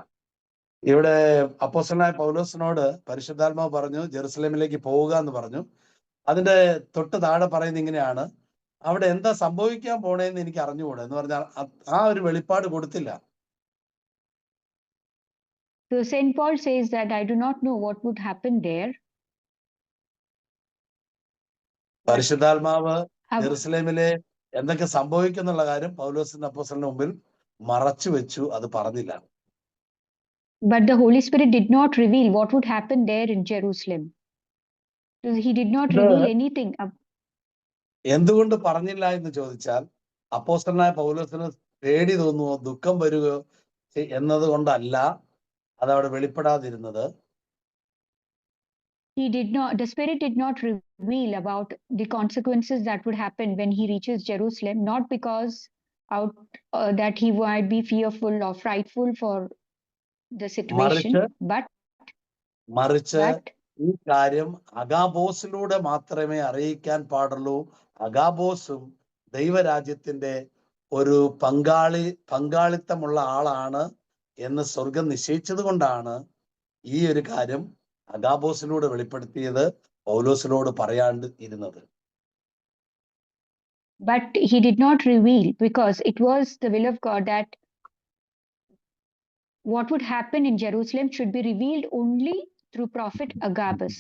ഇവിടെ അപ്പോസ്തലനായ പൗലോസിനോട് പരിശുദ്ധാത്മാവ് പറഞ്ഞു ജെറുസലേമിലേക്ക് പോവുക എന്ന് പറഞ്ഞു. അതിന്റെ തൊട്ട് താഴെ പറയുന്നത് ഇങ്ങനെയാണ്, അവിടെ എന്താ സംഭവിക്കാൻ പോണേന്ന് എനിക്ക് അറിഞ്ഞുകൂടെ എന്ന് പറഞ്ഞാൽ ആ ഒരു വെളിപ്പാട് കൊടുത്തില്ല. So St. Paul says that I do not know what would happen there. പരിശുദ്ധാത്മാവ് ജെറുസലേമിലെ എന്തൊക്കെ സംഭവിക്കുന്നുള്ള കാര്യം പൗലോസിന്റെ അപ്പോസ്തലന്റെ മുമ്പിൽ മറച്ചു വെച്ചു, അത് പറഞ്ഞില്ല. But the Holy Spirit did not reveal what would happen there in Jerusalem. So he did not reveal anything. എന്തുകൊണ്ട് പറഞ്ഞില്ല എന്ന് ചോദിച്ചാൽ അപ്പോസ്തലനായ പൗലോസിന് പേടി തോന്നുവോ ദുഃഖം വരുകയോ എന്നതുകൊണ്ടല്ല അതവിടെ വെളിപ്പെടാതിരുന്നത്. The Spirit did not reveal about the consequences that would happen when he reaches Jerusalem, not because that he might be fearful or frightful for the situation, മറിച്ച് ഈ കാര്യം അഗാബോസിലൂടെ മാത്രമേ അറിയിക്കാൻ പാടുള്ളൂ. അഗാബോസും ദൈവരാജ്യത്തിന്റെ ഒരു പങ്കാളിത്തമുള്ള ആളാണ് എന്ന് സ്വർഗം നിശ്ചയിച്ചത് കൊണ്ടാണ് ഈ ഒരു കാര്യം അഗാബോസിലൂടെ വെളിപ്പെടുത്തിയത്, പൗലോസിനോട് പറയാണ്ട് ഇരുന്നത്. But he did not reveal because it was the will of God that what would happen in Jerusalem should be revealed only through prophet Agabus,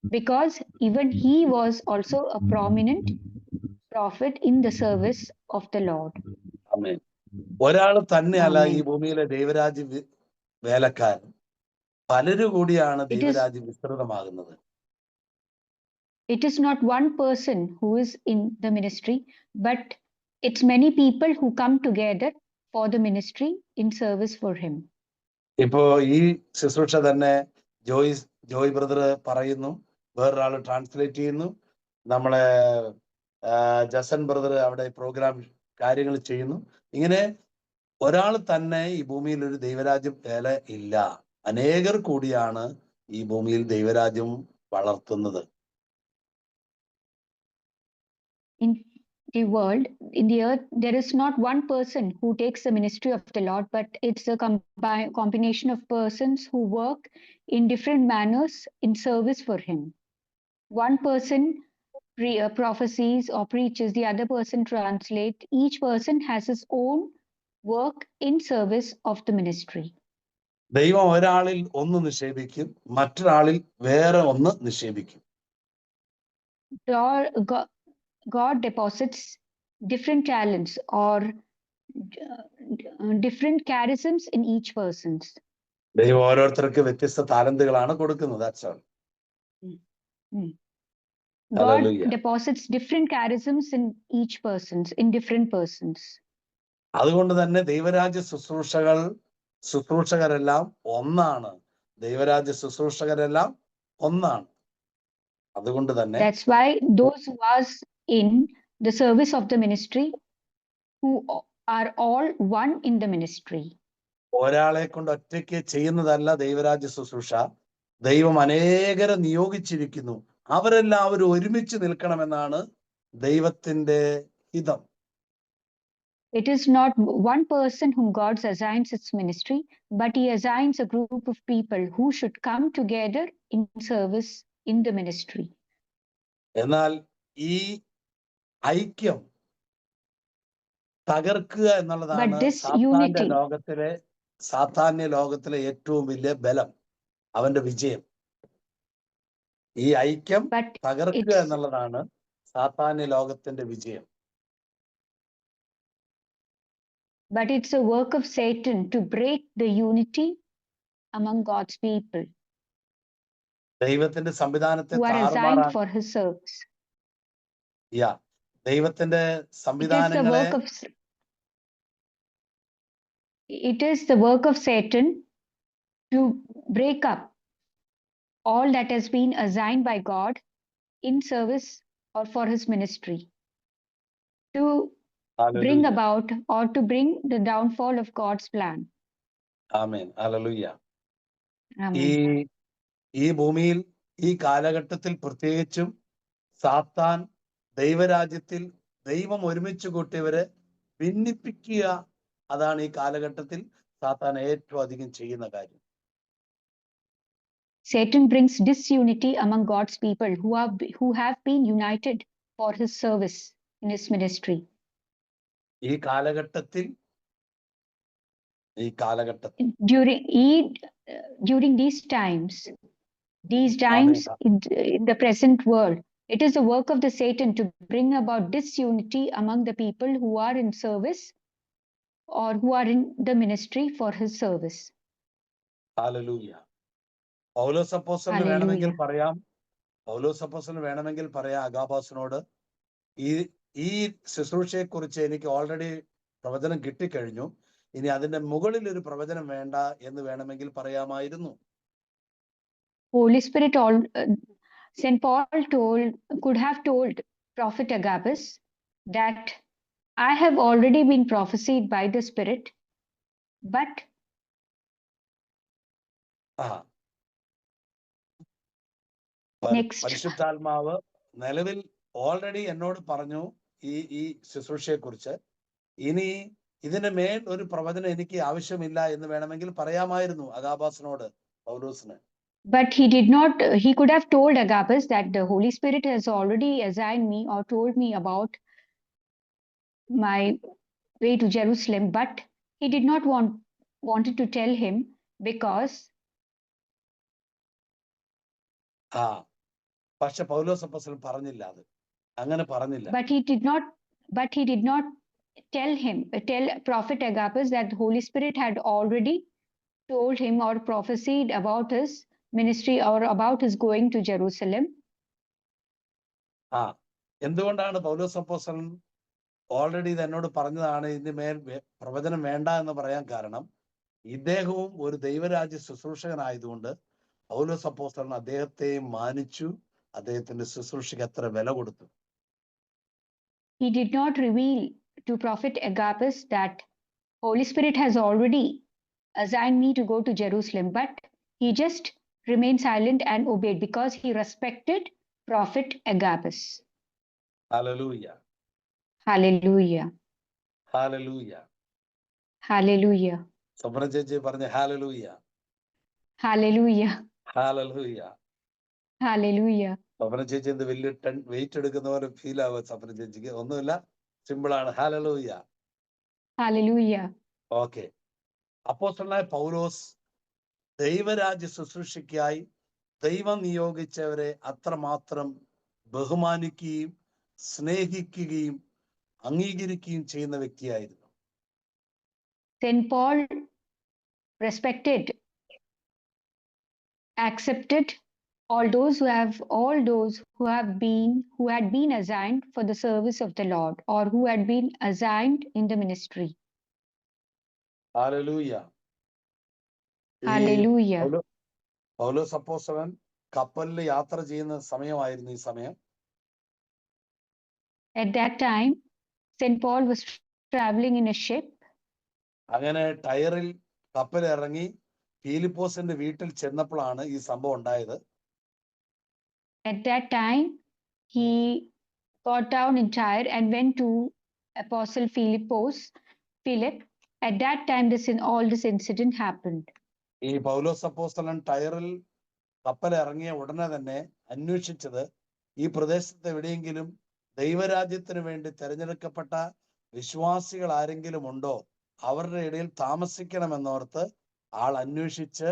because even he was also a prominent prophet in the service of the Lord. ആമേൻ. ഒരാൾ തന്നെയല്ല ഈ ഭൂമിയിലെ ദൈവരാജ്യ വേലക്കാരൻ, പലരു കൂടിയാണ് ദൈവരാജ്യം വിസ്തൃതമാകുന്നത്. It is not one person who is in the ministry, but it's many people who come together for the ministry in service for him. ഇപ്പോ ഈ ശുശ്രൂഷ തന്നെ ജോയ് ബ്രദർ പറയുന്നു, വേറൊരാൾ ട്രാൻസ്ലേറ്റ് ചെയ്യുന്നു, നമ്മളെ ജസൻ ബ്രദർ അവിടെ പ്രോഗ്രാം കാര്യങ്ങൾ ചെയ്യുന്നു. ഇങ്ങനെ ഒരാൾ തന്നെ ഈ ഭൂമിയിൽ ഒരു ദൈവരാജ്യം വേല ഇല്ല, അനേകർ കൂടിയാണ് ഈ ഭൂമിയിൽ ദൈവരാജ്യം വളർത്തുന്നത്. In the world, in the earth, there is not one person who takes the ministry of the Lord, but it's a combination of persons who work in different manners in service for him. One person prophesies or preaches, the other person translates. Each person has his own work in service of the ministry. ദൈവം ഒരാളിൽ ഒന്ന് നിക്ഷേപിക്കും, മറ്റൊരാളിൽ വേറെ ഒന്ന് നിക്ഷേപിക്കും. God deposits different talents or different charisms in each person. ദൈവം ഓരോരുത്തർക്ക് വ്യത്യസ്ത താലന്തുകളാണ് കൊടുക്കുന്നത്. That's all. God deposits different charisms in each persons, in different persons. അതുകൊണ്ട് തന്നെ ദൈവരാജ്യ ശുശ്രൂഷകരെല്ലാം ഒന്നാണ്. ദൈവരാജ്യ ശുശ്രൂഷകരെല്ലാം ഒന്നാണ്. അതുകൊണ്ട് തന്നെ That's why those who are in the service of the ministry who are all one in the ministry. ഒരാളെ കൊണ്ട് ഒറ്റയ്ക്ക് ചെയ്യുന്നതല്ല ദൈവരാജ്യ ശുശ്രൂഷ. ദൈവം അനേകരെ നിയോഗിച്ചിരിക്കുന്നു, അവരെല്ലാവരും ഒരുമിച്ച് നിൽക്കണമെന്നാണ് ദൈവത്തിന്റെ ഹിതം. It is not one person whom God assigns its ministry, but he assigns a group of people who should come together in service in the ministry. എന്നാൽ ഈ ഐക്യം തകർക്കുക എന്നുള്ളതാണ് സാത്താന്യ ലോകത്തിലെ ഏറ്റവും വലിയ ബലം, അവന്റെ വിജയം. ഈ ഐക്യം തകർക്കുക എന്നുള്ളതാണ് സാത്താന്യ ലോകത്തിന്റെ വിജയം. But it's a work of Satan to break the unity among God's people ദൈവത്തിന്റെ സംവിധാനത്തെ who are assigned for his service. ദൈവത്തിന്റെ സംവിധാനങ്ങളെ It is the work of Satan to break up all that has been assigned by God in service or for his ministry, to bring about or to bring the downfall of God's plan. Amen. Hallelujah. Amen. ഈ ഭൂമിയിൽ ഈ കാലഘട്ടത്തിൽ പ്രത്യേകിച്ചും സാത്താൻ ദൈവരാജ്യത്തിൽ ദൈവം ഒരുമിച്ച് കൂട്ടിയവരെ ഭിന്നിപ്പിക്കുക, അതാണ് ഈ കാലഘട്ടത്തിൽ സാത്താൻ ഏറ്റവും അധികം ചെയ്യുന്ന കാര്യം. Satan brings disunity among God's people who have been united for his service in his ministry. ഈ കാലഘട്ടത്തിൽ During these times in the present world, it is the work of the Satan to bring about disunity among the people who are in service or who are in the ministry for his service. Hallelujah. പൗലോസ് അപ്പോസ്തലന് വേണമെങ്കിൽ പറയാം അഗാബാസിനോട്, ഈ ശുശ്രൂഷയെ കുറിച്ച് എനിക്ക് already പ്രവചനം കിട്ടിക്കഴിഞ്ഞു, ഇനി അതിന്റെ മുകളിൽ ഒരു പ്രവചനം വേണ്ട എന്ന് വേണമെങ്കിൽ പറയാമായിരുന്നു. Holy Spirit, St. Paul could have told Prophet Agabus that I have already been prophesied by the Spirit, but പരിശുദ്ധാത്മാവ് നിലവിൽ ഓൾറെഡി എന്നോട് പറഞ്ഞു ഈ ശുശ്രൂഷയെ കുറിച്ച്, ഇനി ഇതിന് മേൽ ഒരു പ്രവചനം എനിക്ക് ആവശ്യമില്ല എന്ന് വേണമെങ്കിൽ പറയാമായിരുന്നു അഗാബാസിനോട്, പൗലോസിന്. But he could have told Agabus that the Holy Spirit has already assigned me or told me about my way to Jerusalem, but he did not wanted to tell him because പക്ഷെ പൗലോസ് അപ്പോസ്തലൻ പറഞ്ഞില്ല, അത് അങ്ങനെ പറഞ്ഞില്ല. But he did not tell Prophet Agabus that the Holy Spirit had already told him or prophesied about his ministry or about his going to Jerusalem. എന്തുകൊണ്ടാണ് പൗലോസ് അപ്പോസ്തലൻ already ഇത് എന്നോട് പറഞ്ഞതാണ്, ഇതിന് മേൽ പ്രവചനം വേണ്ട എന്ന് പറയാൻ കാരണം, ഇദ്ദേഹവും ഒരു ദൈവരാജ്യ ശുശ്രൂഷകനായതുകൊണ്ട് പൗലോസ് അപ്പോസ്തലൻ അദ്ദേഹത്തെ മാനിച്ചു, അദ്ദേഹത്തിന്റെ ശുശ്രൂഷയ്ക്ക് അത്ര വില കൊടുത്തു. He did not reveal to Prophet Agabus that Holy Spirit has already assigned me to go to Jerusalem, but he just remained silent and obeyed because he respected Prophet Agabus. Hallelujah. Hallelujah. Hallelujah. Hallelujah. സബ്ര ചേച്ചി പറഞ്ഞ hallelujah. Hallelujah. Hallelujah. Hallelujah. സബ്ര ചേച്ചി എന്ത് വലിയ wait എടുക്കുന്ന പോലെ feel ആവുക സബ്ര ചേച്ചിക്ക്. ഒന്നുമില്ല, സിമ്പിൾ ആണ്. hallelujah. Hallelujah. ഓക്കെ. അപ്പോസ്തലനായ പൗലോസ് ദൈവരാജ്യ ശുശ്രൂഷയ്ക്കായി ദൈവം നിയോഗിച്ചവരെ അത്രമാത്രം ബഹുമാനിക്കുകയും സ്നേഹിക്കുകയും അംഗീകരിക്കുകയും ചെയ്യുന്ന വ്യക്തിയായിരുന്നു. St. Paul respected, accepted all those who had been assigned for the service of the Lord or who had been assigned in the ministry. Hallelujah. Hallelujah. പൗലോസ് അപ്പോസ്തലൻ കപ്പലിൽ യാത്ര ചെയ്യുന്ന സമയമായിരുന്നു ഈ സമയം. At that time, St. Paul was traveling in a ship. അങ്ങനെ ടയറിൽ കപ്പൽ ഇറങ്ങി ഫിലിപ്പോസിന്റെ വീട്ടിൽ ചെന്നപ്പോഴാണ് ഈ സംഭവം ഉണ്ടായത്. At that time, he got down in Tyre and went to Apostle Philip. At that time, all this incident happened. ഈ പൗലോസ് അപ്പോസ്തലൻ ടയറിൽ കപ്പൽ ഇറങ്ങിയ ഉടനെ തന്നെ അന്വേഷിച്ചത് ഈ പ്രദേശത്ത് എവിടെയെങ്കിലും ദൈവരാജ്യത്തിന് വേണ്ടി തെരഞ്ഞെടുക്കപ്പെട്ട വിശ്വാസികൾ ആരെങ്കിലും ഉണ്ടോ, അവരുടെ ഇടയിൽ താമസിക്കണമെന്നോർത്ത് ആൾ അന്വേഷിച്ച്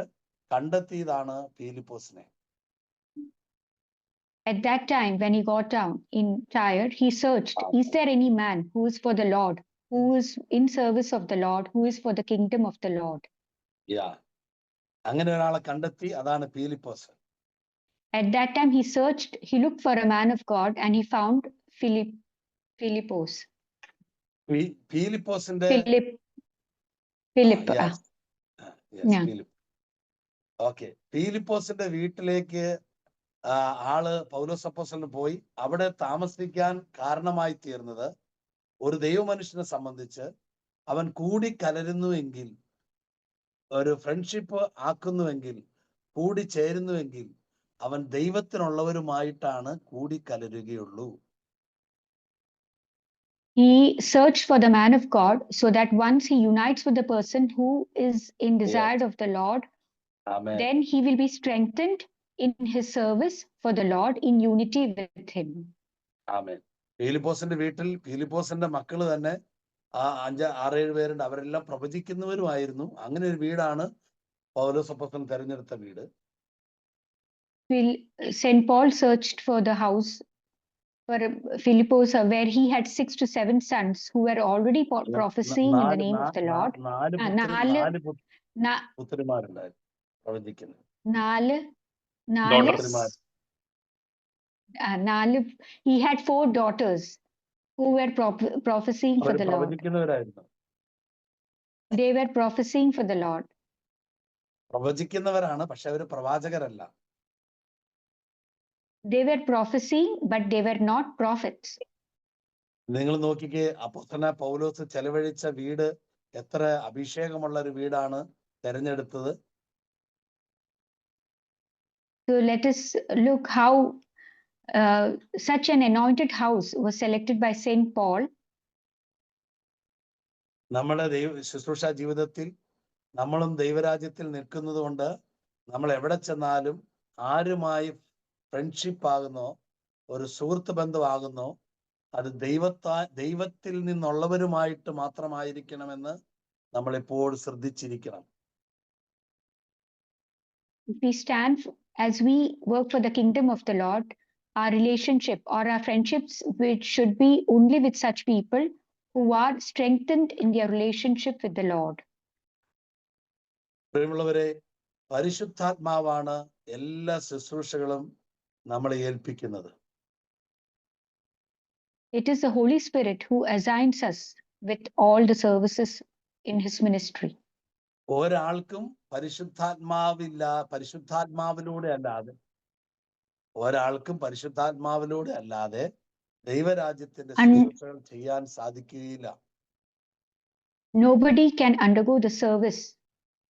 കണ്ടെത്തിയതാണ് ഫിലിപ്പോസിനെ. At that time, when he got down in Tyre, he searched, is there any man who is for the Lord, who is in service of the Lord, who is for the kingdom of the Lord? അങ്ങനെ ഒരാളെ കണ്ടെത്തി, അതാണ് Philipose. At that time, he looked for a man of God and he found Philippos. ഫിലിപ്പോസിന്റെ ഫിലിപ്പോസിന്റെ വീട്ടിലേക്ക് ആള് പൗലോസ് അപ്പോസ്തലൻ പോയി. അവിടെ താമസിക്കാൻ കാരണമായി തീർന്നത് ഒരു ദൈവമനുഷ്യനെ സംബന്ധിച്ച് അവൻ കൂടി കലരുന്നുവെങ്കിൽ, ഒരു ഫ്രണ്ട്ഷിപ്പ് ആക്കുന്നുവെങ്കിൽ, കൂടി ചേരുന്നുവെങ്കിൽ അവൻ ദൈവത്തിനുള്ളവരുമായിട്ടാണ് കൂടി കലരുകയുള്ളൂ. He searched for the man of God so that once he unites with the person who is in desire of the Lord, amen. then he will be strengthened in his service for the Lord in unity with him. ആമേൻ. ഫിലിപ്പോസിന്റെ വീട്ടിൽ ഫിലിപ്പോസിന്റെ മക്കള് തന്നെ 6-7 പേരുണ്ട്. അവരെല്ലാം പ്രവചിക്കുന്നവരുമായിരുന്നു. അങ്ങനെ ഒരു വീടാണ് പൗലോസ് അപ്പോസ്തലൻ തെരഞ്ഞെടുത്ത വീട്. St. Paul searched for the house for Philippus, where he had 6 to 7 sons who were already prophesying in the name of the Lord. 4 പുത്രിമാരുണ്ടായിരുന്നു പ്രവചിക്കുന്നത്. 4 he had 4 daughters who were prophesying for the Lord. പ്രവചിക്കുന്നവരായിരുന്നു. They were prophesying for the Lord. പ്രവചിക്കുന്നവരാണ്, പക്ഷെ അവര് പ്രവാചകരല്ല. They were prophesying, but they were not prophets. നിങ്ങൾ നോക്കിക്കേ, അപ്പോസ്തലനായ പൗലോസ് ചെലവഴിച്ച വീട് എത്ര അഭിഷേകമുള്ള ഒരു വീടാണ് തെരഞ്ഞെടുത്തത്. So let us look how such an anointed house was selected by St. Paul. നമ്മുടെ ശുശ്രൂഷ ജീവിതത്തിൽ നമ്മളും ദൈവരാജ്യത്തിൽ നിൽക്കുന്നത് കൊണ്ട് നമ്മൾ എവിടെ ചെന്നാലും ആരുമായി ഫ്രണ്ട്ഷിപ്പ് ആകുന്നോ, ഒരു സുഹൃത്ത് ബന്ധമാകുന്നോ, അത് ദൈവത്തിൽ നിന്നുള്ളവരുമായിട്ട് മാത്രമായിരിക്കണമെന്ന് നമ്മൾ എപ്പോഴും ശ്രദ്ധിച്ചിരിക്കണം. We stand as we work for the kingdom of the Lord. Our relationship or our friendships which should be only with such people who are strengthened in their relationship with the Lord. പ്രിയമുള്ളവരെ, പരിശുദ്ധാത്മാവാണ് എല്ലാ ശുശ്രൂഷകളും നമ്മളെ ഏൽപ്പിക്കുന്നത്. It is the Holy Spirit who assigns us with all the services in his ministry. ഒരാൾക്കും പരിശുദ്ധാത്മാവിലൂടെ അല്ലാതെ ദൈവരാജ്യത്തിന്റെ ശുശ്രൂഷകൾ ചെയ്യാൻ സാധിക്കുകയില്ല. Nobody can undergo the service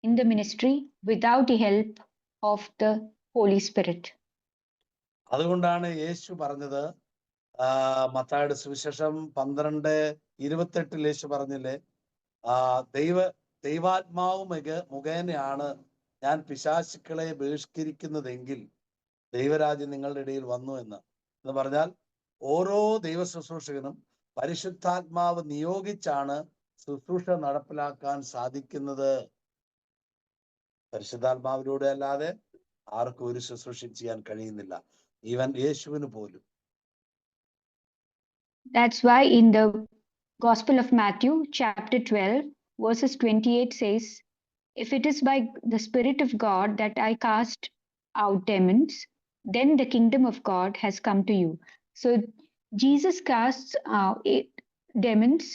in the ministry without the help of the Holy Spirit. അതുകൊണ്ടാണ് യേശു പറഞ്ഞത്, മത്തായിയുടെ സുവിശേഷം 12:28 യേശു പറഞ്ഞില്ലേ, ദൈവാത്മാവ് മുഖേനയാണ് ഞാൻ പിശാചുക്കളെ ബഹിഷ്കരിക്കുന്നതെങ്കിൽ ദൈവരാജ്യം നിങ്ങളുടെ ഇടയിൽ വന്നു എന്ന് പറഞ്ഞാൽ ഓരോ ദൈവ ശുശ്രൂഷകനും പരിശുദ്ധാത്മാവ് നിയോഗിച്ചാണ് ശുശ്രൂഷ നടപ്പിലാക്കാൻ സാധിക്കുന്നത്. പരിശുദ്ധാത്മാവിലൂടെ അല്ലാതെ ആർക്കും ഒരു ശുശ്രൂഷ ചെയ്യാൻ കഴിയുന്നില്ല, ഈവൻ യേശുവിന് പോലും. That's why in the Gospel of Matthew, chapter 12, verses 28 says, if it is by the Spirit of God that I cast out demons, then the kingdom of God has come to you. So Jesus casts out demons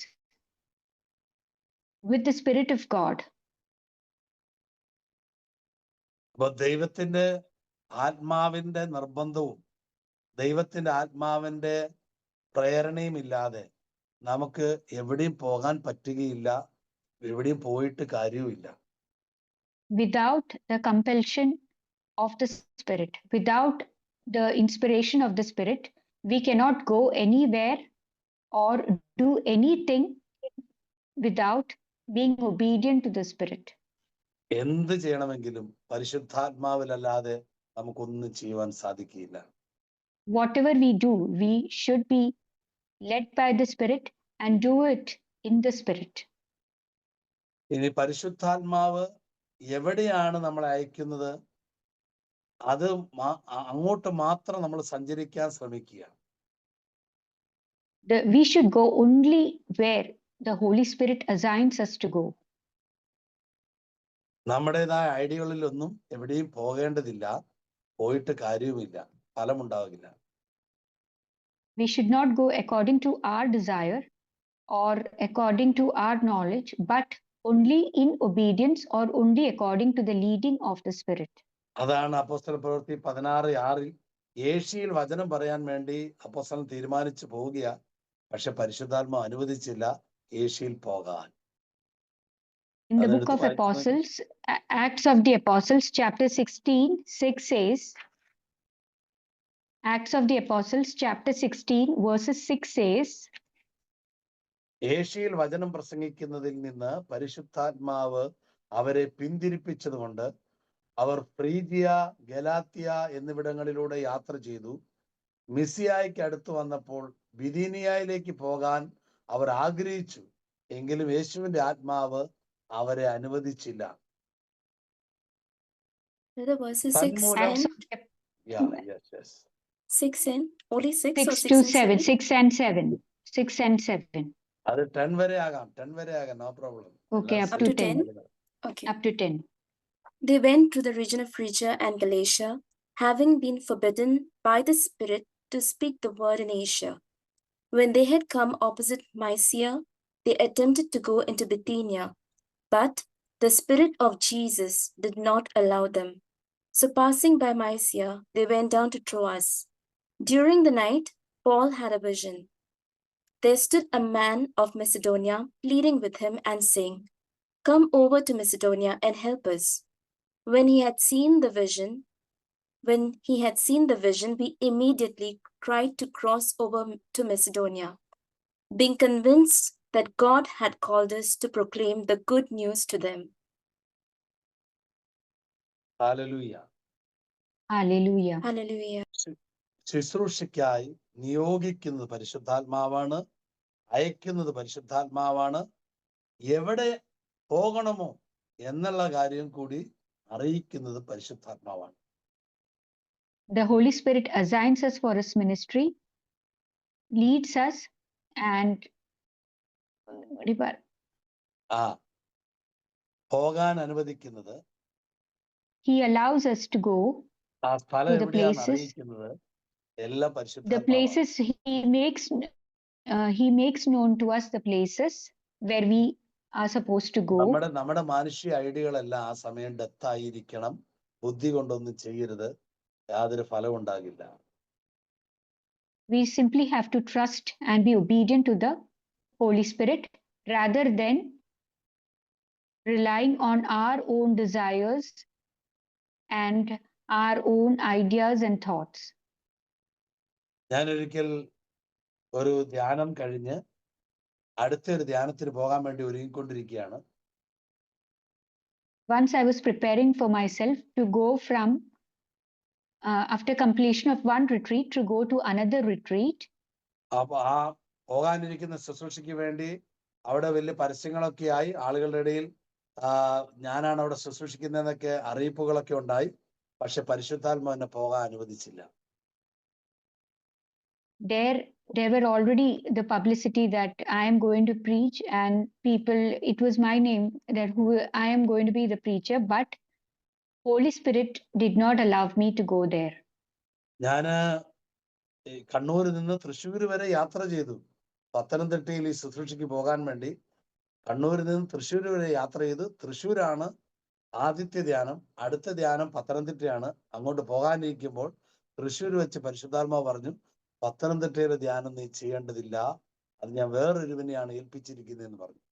with the Spirit of God. അപ്പൊ ദൈവത്തിന്റെ ആത്മാവിന്റെ നിർബന്ധവും ദൈവത്തിന്റെ ആത്മാവിന്റെ പ്രേരണയും ഇല്ലാതെ നമുക്ക് എവിടെയും പോകാൻ പറ്റുകയില്ല, എവിടെയും പോയിട്ട് കാര്യവുമില്ല. Without the compulsion of the Spirit, without the inspiration of the Spirit, we cannot go anywhere or do anything without being obedient to the Spirit. എന്ത് ചെയ്യണമെങ്കിലും പരിശുദ്ധാത്മാവിലല്ലാതെ നമുക്കൊന്നും ചെയ്യുവാൻ സാധിക്കില്ല. Whatever we do, we should be led by the Spirit and do it in the Spirit. ഇനി പരിശുദ്ധാത്മാവ് എവിടെയാണ് നമ്മളെ അയക്കുന്നത്, അത് അങ്ങോട്ട് മാത്രം നമ്മൾ സഞ്ചരിക്കാൻ ശ്രമിക്കുക. We should go only where the Holy Spirit assigns us to go. നമ്മുടേതായ ഐഡിയകളിലൊന്നും എവിടെയും പോകേണ്ടതില്ല, പോയിട്ട് കാര്യവുമില്ല, ഫലമുണ്ടാവില്ല. We should not go according to our desire or according to our knowledge, but only in obedience or only according to the leading of the Spirit. അതാണ് അപ്പോസ്തല പ്രവൃത്തി 16:6 ഏഷ്യയിൽ വചനം പറയാൻ വേണ്ടി അപ്പോസ്തലൻ തീരുമാനിച്ചു പോവുക, പക്ഷെ പരിശുദ്ധാത്മാവ് അനുവദിച്ചില്ല ഏഷ്യയിൽ പോകാൻ. In the book of Apostles, Acts of the Apostles, chapter 16:6 says, Acts of the Apostles, chapter 16, verses 6 says, ഏഷ്യയിൽ വചനം പ്രസംഗിക്കുന്നതിൽ നിന്ന് പരിശുദ്ധാത്മാവ് അവരെ പിന്തിരിപ്പിച്ചതുകൊണ്ട് അവർ ഫ്രീജിയ, ഗലാത്യ എന്നിവിടങ്ങളിലൂടെ യാത്ര ചെയ്തു. മിസിയായ്ക്ക് അടുത്ത് വന്നപ്പോൾ ബിഥീനിയയിലേക്ക് പോകാൻ അവർ ആഗ്രഹിച്ചു. എങ്കിലും യേശുവിന്റെ ആത്മാവ് അവരെ അനുവദിച്ചില്ല. The verses 6 തന്മൂലം and only 6 or 6 6 to and 7, 7. 6 and 7, 6 and 7. അത് 10 വരെ ആകാം, 10 വരെ ആകാം, no problem. Okay, up to 10. Okay. Up to 10. They went to the region of Phrygia and Galatia, having been forbidden by the Spirit to speak the word in Asia. When they had come opposite Mysia, they attempted to go into Bithynia, but the Spirit of Jesus did not allow them. So passing by Mysia, they went down to Troas. During the night, Paul had a vision. There stood a man of Macedonia pleading with him and saying, "Come over to Macedonia and help us." When he had seen the vision, we immediately tried to cross over to Macedonia, being convinced that God had called us to proclaim the good news to them. Hallelujah. Hallelujah. Hallelujah. ശുശ്രൂഷയ്ക്കായി നിയോഗിക്കുന്നത് പരിശുദ്ധാത്മാവാണ്, അയക്കുന്നത് പരിശുദ്ധാത്മാവാണ്. എവിടെ പോകണമോ എന്നുള്ള കാര്യം കൂടി അറിയിക്കുന്നത് പരിശുദ്ധാത്മാവാണ്. The Holy Spirit assigns us for His ministry, leads us, and പോകാൻ അനുവദിക്കുന്നത്, He allows us to go ആ സ്ഥലം to the എവിടെയാണ് places. അറിയിക്കുന്നത് എല്ലാം The പരിശുദ്ധാത്മാവാണ്. places He makes known to us the places where we are supposed to go. നമ്മുടെ മാനുഷിക ഐഡിയകളെല്ലാം ആ സമയം ഡെത്ത് ആയിരിക്കണം. ബുദ്ധി കൊണ്ടൊന്നും ചെയ്യരുത്, യാതൊരു ഫലം ഉണ്ടാകില്ല. We simply have to trust and be obedient to the Holy Spirit rather than relying on our own desires and our own ideas and thoughts. ഞാനൊരിക്കൽ ഒരു ധ്യാനം കഴിഞ്ഞ് അടുത്തൊരു ധ്യാനത്തിന് പോകാൻ വേണ്ടി ഒരുങ്ങിക്കൊണ്ടിരിക്കുകയാണ്. Once I was preparing for myself to go from after completion of one retreat to go to another retreat. അപ്പൊ ആ പോകാനിരിക്കുന്ന ശുശ്രൂഷയ്ക്ക് വേണ്ടി അവിടെ വലിയ പരസ്യങ്ങളൊക്കെ ആയി, ആളുകളുടെ ഇടയിൽ ഞാനാണ് അവിടെ ശുശ്രൂഷിക്കുന്നതെന്നൊക്കെ അറിയിപ്പുകളൊക്കെ ഉണ്ടായി. പക്ഷെ പരിശുദ്ധാത്മാവ് എന്നെ പോകാൻ അനുവദിച്ചില്ല. There were already the publicity that I am going to preach, and people, it was my name that who I am going to be the preacher, but Holy Spirit did not allow me to go there. ഞാന് കണ്ണൂരിൽ നിന്ന് തൃശ്ശൂർ വരെ യാത്ര ചെയ്തു. പത്തനംതിട്ടയിൽ ഈ ശുശ്രൂഷയ്ക്ക് പോകാൻ വേണ്ടി കണ്ണൂരിൽ നിന്ന് തൃശ്ശൂർ വരെ യാത്ര ചെയ്തു. തൃശ്ശൂരാണ് ആദ്യത്തെ ധ്യാനം, അടുത്ത ധ്യാനം പത്തനംതിട്ടയാണ്. അങ്ങോട്ട് പോകാനിരിക്കുമ്പോൾ തൃശ്ശൂർ വെച്ച് പരിശുദ്ധാത്മാവ് പറഞ്ഞു, പത്തനംതിട്ടയിലെ ധ്യാനം നീ ചെയ്യേണ്ടതില്ല, അത് ഞാൻ വേറൊരുവനെയാണ് ഏൽപ്പിച്ചിരിക്കുന്നതെന്ന് പറഞ്ഞു.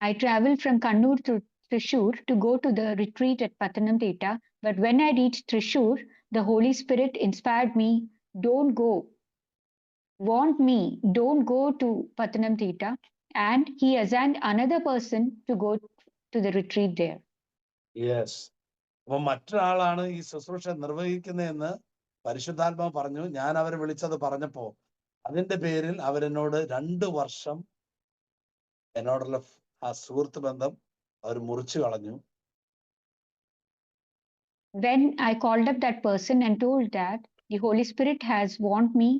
I traveled from Kannur to Thrissur to go to the retreat at Pathanamthitta, but when I reached Thrissur, the Holy Spirit inspired me, don't go, warned me, don't go to Pathanamthitta, and He assigned another person to go to the retreat there. Yes. അപ്പൊ മറ്റൊരാളാണ് ഈ ശുശ്രൂഷ നിർവഹിക്കുന്നതെന്ന് പരിശുദ്ധാത്മാവ് പറഞ്ഞു. ഞാൻ അവരെ വിളിച്ചത് പറഞ്ഞപ്പോ അതിന്റെ പേരിൽ അവരെന്നോട് 2 വർഷം എന്നോടുള്ള ആ സുഹൃത്ത് ബന്ധം അവർ മുറിച്ചു കളഞ്ഞു. When I called up that person and told that the Holy Spirit has warned me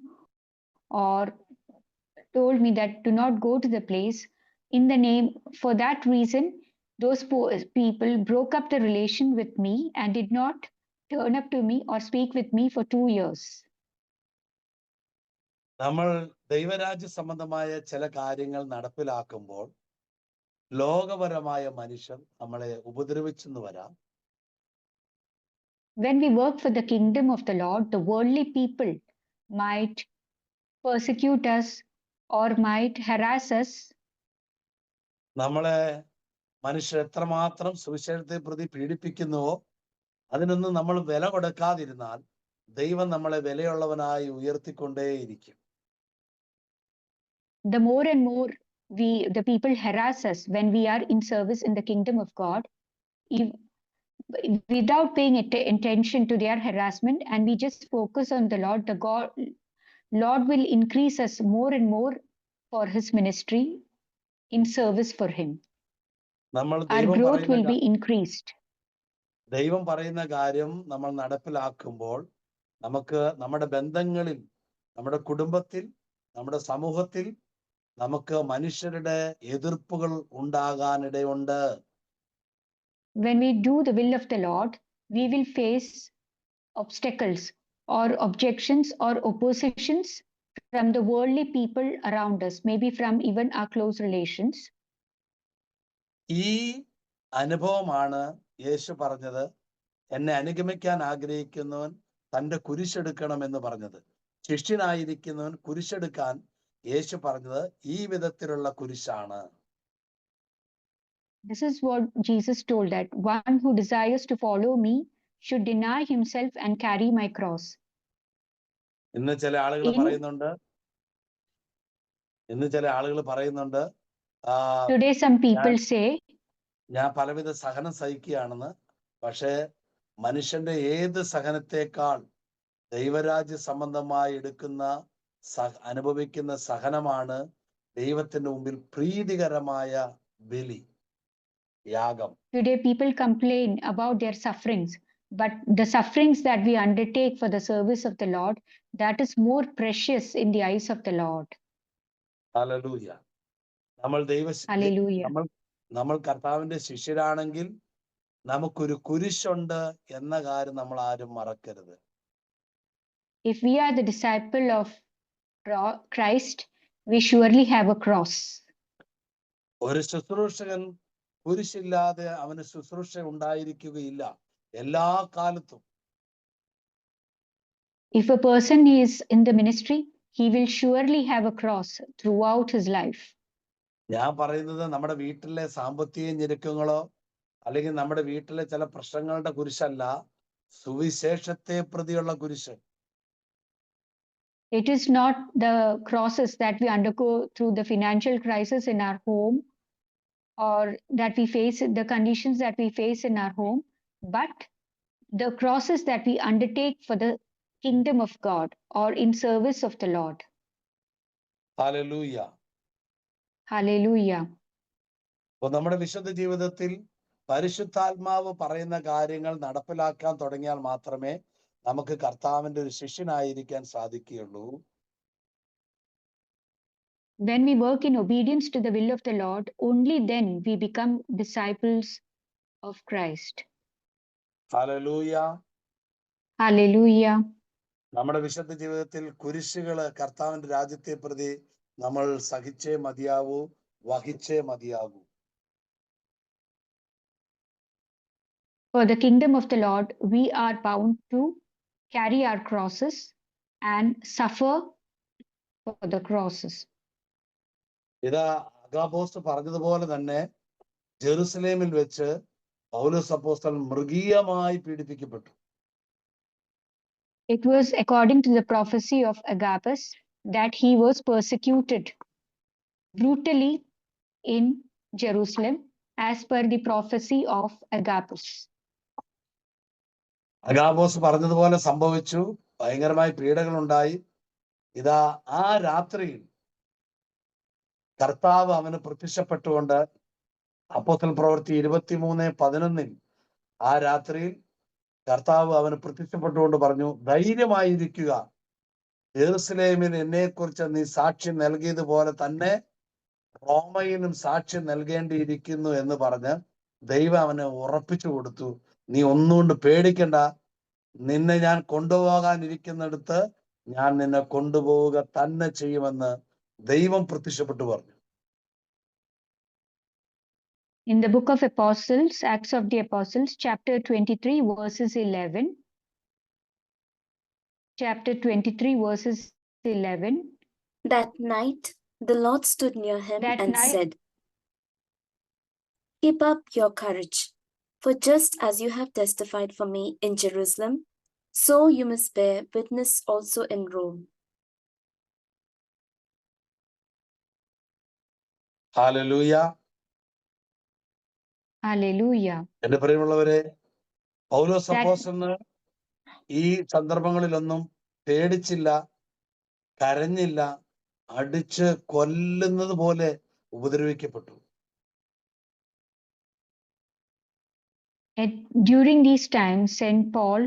or told me that do not go to the place, in the name, for that reason, those people broke up the relation with me and did not turn up to me or speak with me for 2 years. നമ്മൾ ദൈവരാജ്യ സംബന്ധമായ ചില കാര്യങ്ങൾ നടപ്പിലാക്കുമ്പോൾ ലോകപരമായ മനുഷ്യർ നമ്മളെ ഉപദ്രവിച്ചെന്ന് വരാം. When we work for the kingdom of the Lord, the worldly people might persecute us or might harass us. നമ്മളെ മനുഷ്യർ എത്രമാത്രം സുവിശേഷത്തെ പ്രതി പീഡിപ്പിക്കുന്നുവോ അതിനൊന്നും നമ്മൾ വില കൊടുക്കാതിരുന്നാൽ ദൈവം നമ്മളെ വിലയുള്ളവനായി ഉയർത്തിക്കൊണ്ടേയിരിക്കും. the more and more the people harass us when we are in service in the kingdom of God, without paying attention to their harassment, and we just focus on the Lord, Lord will increase us more and more for his ministry in service for him. നമ്മൾ Our growth will be increased. ദൈവം പറയുന്ന കാര്യം നമ്മൾ നടപ്പിലാക്കുമ്പോൾ നമുക്ക് നമ്മുടെ ബന്ധങ്ങളിൽ, നമ്മുടെ കുടുംബത്തിൽ, നമ്മുടെ സമൂഹത്തിൽ നമുക്ക് മനുഷ്യരുടെ എതിർപ്പുകൾ ഉണ്ടാകാനിടയുണ്ട്. When we do the will of the Lord, we will face obstacles or objections or oppositions from the worldly people around us, maybe from even our close relations. ഈ അനുഭവമാണ് യേശു പറഞ്ഞത്, എന്നെ അനുഗമിക്കാൻ ആഗ്രഹിക്കുന്നവൻ തൻ്റെ കുരിശെടുക്കണം എന്ന് പറഞ്ഞത്. ശിഷ്യനായിരിക്കുന്നവൻ കുരിശെടുക്കാൻ യേശു പറഞ്ഞത് ഈ വിധത്തിലുള്ള കുരിശാണ്. This is what Jesus told, that one who desires to follow me should deny himself and carry my cross. ഇന്ന് ചില ആളുകൾ പറയുന്നുണ്ട്, today some people say, ഞാൻ പലവിധ സഹനം സഹിക്കുകയാണെന്ന്. പക്ഷേ മനുഷ്യന്റെ ഏത് സഹനത്തെക്കാൾ ദൈവരാജ്യ സംബന്ധമായി അനുഭവിക്കുന്ന സഹനമാണ് ദൈവത്തിന്റെ മുമ്പിൽ പ്രീതികരമായ ബലി, യാഗം. Today people complain about their sufferings, but the sufferings that we undertake for the service of the Lord, that is more precious in the eyes of the Lord. Hallelujah. നമ്മൾ കർത്താവിന്റെ ശിഷ്യരാണെങ്കിൽ നമുക്കൊരു കുരിശുണ്ട് എന്ന കാര്യം നമ്മൾ ആരും മറക്കരുത്. If we are the disciple of Christ, we surely have a cross. ഒരു ശുശ്രൂഷകൻ കുരിശില്ലാതെ അവന് ശുശ്രൂഷ ഉണ്ടായിരിക്കുകയില്ല എല്ലാ കാലത്തും. If a person is in the ministry, he will surely have a cross throughout his life. ഞാൻ പറയുന്നത് നമ്മുടെ വീട്ടിലെ സാമ്പത്തിക ഞെരുക്കങ്ങളോ അല്ലെങ്കിൽ നമ്മുടെ വീട്ടിലെ ചില പ്രശ്നങ്ങളുടെ കുരിശല്ല, സുവിശേഷത്തെ പ്രതിയുള്ള കുരിശ്. It is not the crosses that we undergo through the financial crisis in our home, or that we face, the conditions that we face in our home, but the crosses that we undertake for the kingdom of God or in service of the Lord. Hallelujah. Hallelujah. അപ്പോൾ നമ്മുടെ വിശുദ്ധ ജീവിതത്തിൽ പരിശുദ്ധാത്മാവ് പറയുന്ന കാര്യങ്ങൾ നടപ്പിലാക്കാൻ തുടങ്ങിയാൽ മാത്രമേ നമുക്ക് കർത്താവിന്റെ ഒരു ശിഷ്യനായിരിക്കാൻ സാധിക്കുകയുള്ളൂ. When we work in obedience to the will of the Lord, only then we become disciples of Christ. Hallelujah. Hallelujah. നമ്മുടെ വിശുദ്ധ ജീവിതത്തിൽ കുരിശുകള് കർത്താവിന്റെ രാജ്യത്തെ പ്രതി നമ്മൾ സഹിച്ചേ മതിയാവൂ, വഹിച്ചേ മതിയാവൂ. For the kingdom of the Lord, we are bound to carry our crosses and suffer for the crosses. ഇതാ അഗാബോസ് പറഞ്ഞതുപോലെ തന്നെ ജെറുസലേമിൽ വെച്ച് പൗലോസ് അപ്പോസ്തലൻ മൃഗീയമായി പീഡിപ്പിക്കപ്പെട്ടു. It was according to the prophecy of Agabus that he was persecuted brutally in Jerusalem as per the prophecy of Agabus. Agabus പറഞ്ഞതുപോലെ സംഭവിച്ചു, ഭയങ്കരമായ പീഡകൾ ഉണ്ടായി. ഇതാ ആ രാത്രിയിൽ കർത്താവ് അവന് പ്രത്യക്ഷപ്പെട്ടുകൊണ്ട് അപ്പോസ്തല പ്രവൃത്തി 23:11 ആ രാത്രിയിൽ കർത്താവ് അവന് പ്രത്യക്ഷപ്പെട്ടുകൊണ്ട് പറഞ്ഞു, ധൈര്യമായിരിക്കുക, ജെറുസലേമിൽ എന്നെക്കുറിച്ച് നീ സാക്ഷ്യം നൽകിയതുപോലെ തന്നെ റോമയിലും സാക്ഷ്യം നൽകേണ്ടിയിരിക്കുന്നു എന്ന് പറഞ്ഞ് ദൈവം അവനെ ഉറപ്പിച്ചു കൊടുത്തു. നീ ഒന്നുകൊണ്ട് പേടിക്കണ്ട, നിന്നെ ഞാൻ കൊണ്ടുപോകാനിരിക്കുന്നിടത്ത് ഞാൻ നിന്നെ കൊണ്ടുപോവുക തന്നെ ചെയ്യുമെന്ന് ദൈവം പ്രത്യക്ഷപ്പെട്ടു പറഞ്ഞു. In the book of Apostles, Acts of the Apostles, chapter 23, verses 11. Chapter 23, verses 11. That night, the Lord stood near him and said, "Keep up your courage, for just as you have testified for me in Jerusalem, so you must bear witness also in Rome." Hallelujah. Hallelujah. എന്റെ പ്രിയമുള്ളവരെ, പൗലോസ് That അപ്പോസ്തലന് ഈ സന്ദർഭങ്ങളിലൊന്നും പേടിച്ചില്ല, കരഞ്ഞില്ല, അടിച്ച് കൊല്ലുന്നത് പോലെ ഉപദ്രവിക്കപ്പെട്ടു. during these times, St. Paul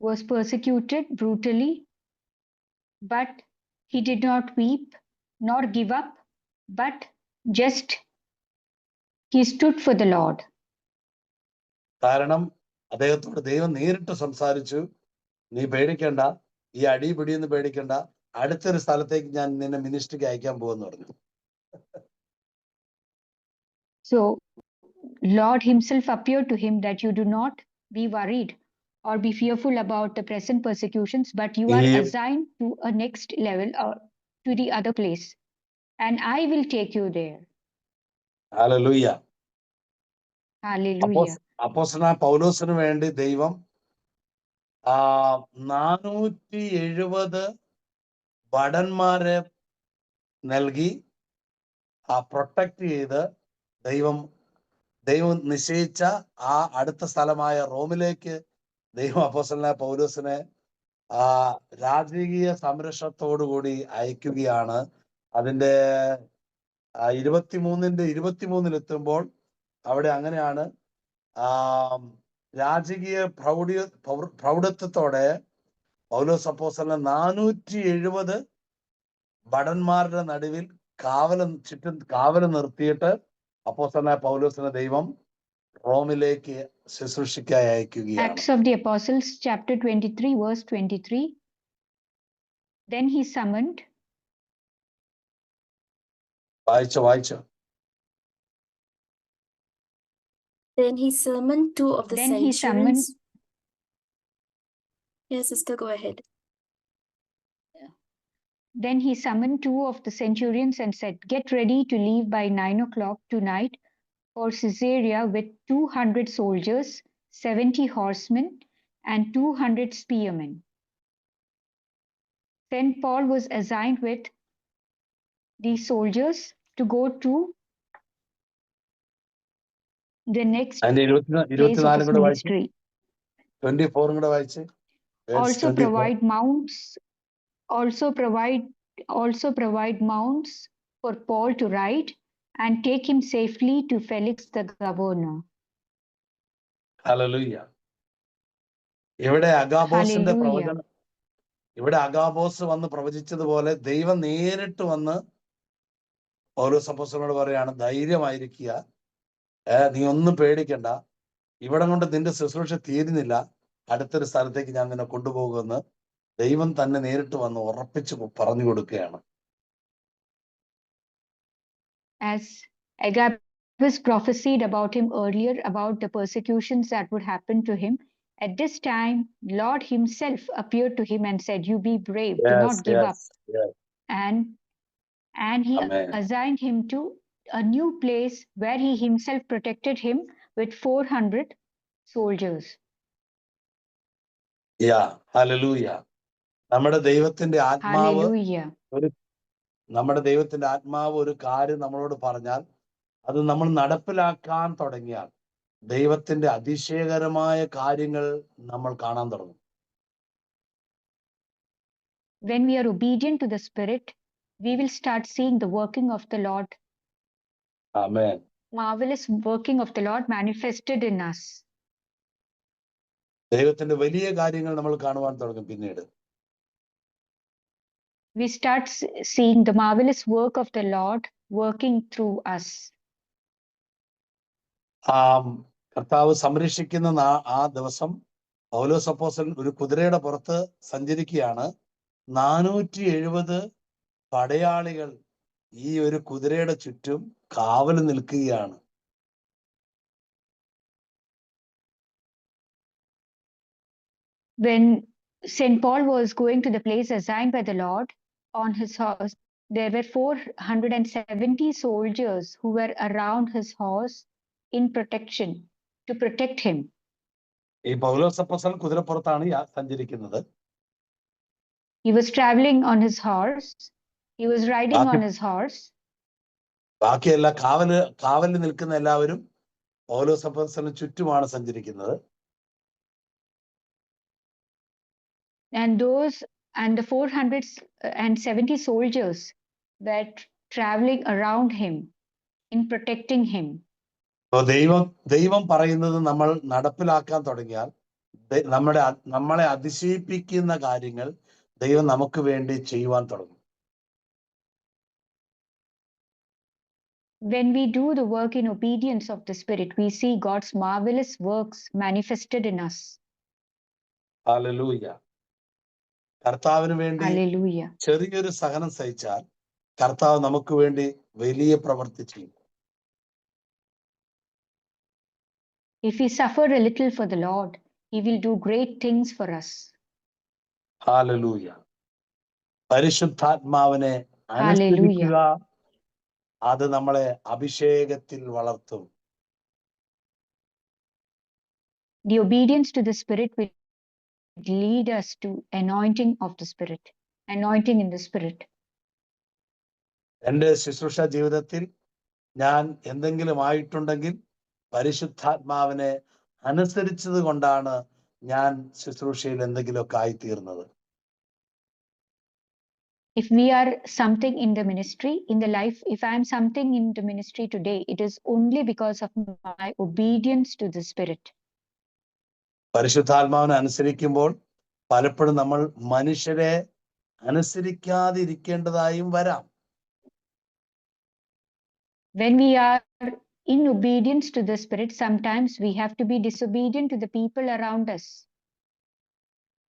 was persecuted brutally, but he did not weep nor give up, but just he stood for the Lord. കാരണം അദ്ദേഹത്തോട് ദൈവം നേരിട്ട് സംസാരിച്ചു, നീ പേടിക്കണ്ട, ഈ അടി പിടിയെന്ന് പേടിക്കണ്ട, അടുത്തൊരു സ്ഥലത്തേക്ക് ഞാൻ നിന്നെ മിനിസ്ട്രിക്ക് അയക്കാൻ പോകുമെന്ന് പറഞ്ഞു. So Lord himself appeared to him that you do not be worried or be fearful about the present persecutions, but you are assigned to a next level or to the other place, and I will take you there. Hallelujah. Hallelujah. അപ്പോസ്തലനായ പൗലോസിന് വേണ്ടി ദൈവം 470 ഭടന്മാരെ നൽകി protect ചെയ്ത് ദൈവം നിശ്ചയിച്ച ആ അടുത്ത സ്ഥലമായ റോമിലേക്ക് ദൈവം അപ്പോസ്തലനായ പൗലോസിനെ രാജകീയ സംരക്ഷണത്തോടുകൂടി അയക്കുകയാണ്. അതിന്റെ 23 എത്തുമ്പോൾ അവിടെ അങ്ങനെയാണ് രാജകീയ പ്രൗഢത്വത്തോടെ പൗലോസ് അപ്പോസ്തലനെ 470 ഭടന്മാരുടെ നടുവിൽ ചുറ്റും കാവല് നിർത്തിയിട്ട് അപ്പോസ്തലനായ പൗലോസിനെ ദൈവം റോമിലേക്ക് ശുശ്രൂഷയ്ക്കായി അയക്കുകയാണ്. Acts of the Apostles chapter 23 verse 23. Then he summoned. വായിച്ചോ. Then he summoned two of the Then he centurions. summoned. Yes, sister, go ahead. Then he summoned two of the centurions and said, "Get ready to leave by 9 o'clock tonight for Caesarea with 200 soldiers, 70 horsemen, and 200 spearmen." St. Paul was assigned with these soldiers to go to the next അതിന്റെ place of his ministry. 24 കൂടെ വായിച്ച്. Also provide mounts for Paul to ride and take him safely to Felix the governor. Hallelujah. ഇവിടെ അഗാബോസിന്റെ പ്രവചനം, ഇവിടെ അഗാബോസ് വന്ന് പ്രവചിച്ചതുപോലെ ദൈവം നേരിട്ട് വന്ന് പൗലോസ് അപ്പോസ്തലനോട് പറയാണ്, ധൈര്യമായിരിക്കുക, നീ ഒന്നും പേടിക്കണ്ട, ഇവിടെ കൊണ്ട് നിന്റെ ശുശ്രൂഷ തീരുന്നില്ല, അടുത്തൊരു സ്ഥലത്തേക്ക് ഞാൻ നിന്നെ കൊണ്ടുപോകുമെന്ന് ദൈവം തന്നെ നേരിട്ട് വന്ന് ഉറപ്പിച്ച് പറഞ്ഞു കൊടുക്കുകയാണ്. As Agabus prophesied about him earlier about the persecutions that would happen to him, at this time Lord himself appeared to him and said, "You be brave, do not give up." Yes. And he Amen. assigned him to a new place where he himself protected him with 400 soldiers. Hallelujah. നമ്മുടെ ദൈവത്തിന്റെ ആത്മാവ് Hallelujah. ഒരു കാര്യം നമ്മളോട് പറഞ്ഞാൽ അത് നമ്മൾ നടപ്പിലാക്കാൻ തുടങ്ങിയാൽ ദൈവത്തിന്റെ അതിശയകരമായ കാര്യങ്ങൾ നമ്മൾ കാണാൻ തുടങ്ങും. When we are obedient to the Spirit, we will start seeing the working of the Lord. Amen. Marvelous working of the Lord manifested in us. ദൈവത്തിന്റെ വലിയ കാര്യങ്ങൾ നമ്മൾ കാണുവാൻ തുടങ്ങും. പിന്നീട് we start seeing the marvelous work of the Lord working through us. കർത്താവ് സംരക്ഷിക്കുന്ന ആ ദിവസം പൗലോസ് അപ്പോസ്തലൻ ഒരു കുതിരയുടെ പുറത്ത് സഞ്ചരിക്കുകയാണ്. 470 പടയാളികൾ ഈ ഒരു കുതിരയുടെ ചുറ്റും കാവല് നിൽക്കുകയാണ്. When St. Paul was going to the place assigned by the Lord on his horse, there were 470 soldiers who were around his horse in protection to protect him. ഈ പൗലോസ് അപ്പോസ്തലൻ കുതിരപ്പുറത്താണ് സഞ്ചരിക്കുന്നത്. He was traveling on his horse. He was riding on his horse. ബാക്കിയെല്ലാ കാവലിൽ നിൽക്കുന്ന എല്ലാവരും പൗലോസ് അപ്പോസ്തലന് ചുറ്റുമാണ് സഞ്ചരിക്കുന്നത്. And the 470 soldiers were traveling around him in protecting him. അപ്പോൾ ദൈവം പറയുന്നത് നമ്മൾ നടപ്പിലാക്കാൻ തുടങ്ങിയാൽ നമ്മളെ അതിശയിപ്പിക്കുന്ന കാര്യങ്ങൾ ദൈവം നമുക്ക് വേണ്ടി ചെയ്യുവാൻ തുടങ്ങും. When we do the work in obedience of the Spirit, we see God's marvelous works manifested in us. Hallelujah. കർത്താവിന് വേണ്ടി Hallelujah. ചെറിയൊരു സഹനം സഹിച്ചാൽ കർത്താവ് നമുക്ക് വേണ്ടി വലിയ പ്രവൃത്തി ചെയ്യും. If we suffer a little for the Lord, He will do great things for us. Hallelujah. പരിശുദ്ധാത്മാവിനെ അനുസരിക്കുക, അത് നമ്മളെ അഭിഷേകത്തിൽ വളർത്തും. The obedience to the Spirit will lead us to anointing of the Spirit, anointing in the Spirit. എൻ്റെ ശുശ്രൂഷ ജീവിതത്തിൽ ഞാൻ എന്തെങ്കിലും ആയിട്ടുണ്ടെങ്കിൽ പരിശുദ്ധാത്മാവിനെ അനുസരിച്ചത് കൊണ്ടാണ് ഞാൻ ശുശ്രൂഷയിൽ എന്തെങ്കിലുമൊക്കെ ആയിത്തീർന്നത്. If we are something in the ministry, in the life, if I am something in the ministry today, it is only because of my obedience to the Spirit. പരിശുദ്ധാത്മാവിനെ അനുസരിക്കുമ്പോൾ പലപ്പോഴും നമ്മൾ മനുഷ്യരെ അനുസരിക്കാതിരിക്കേണ്ടതായും വരാം. When we are in obedience to the Spirit, sometimes we have to be disobedient to the people around us.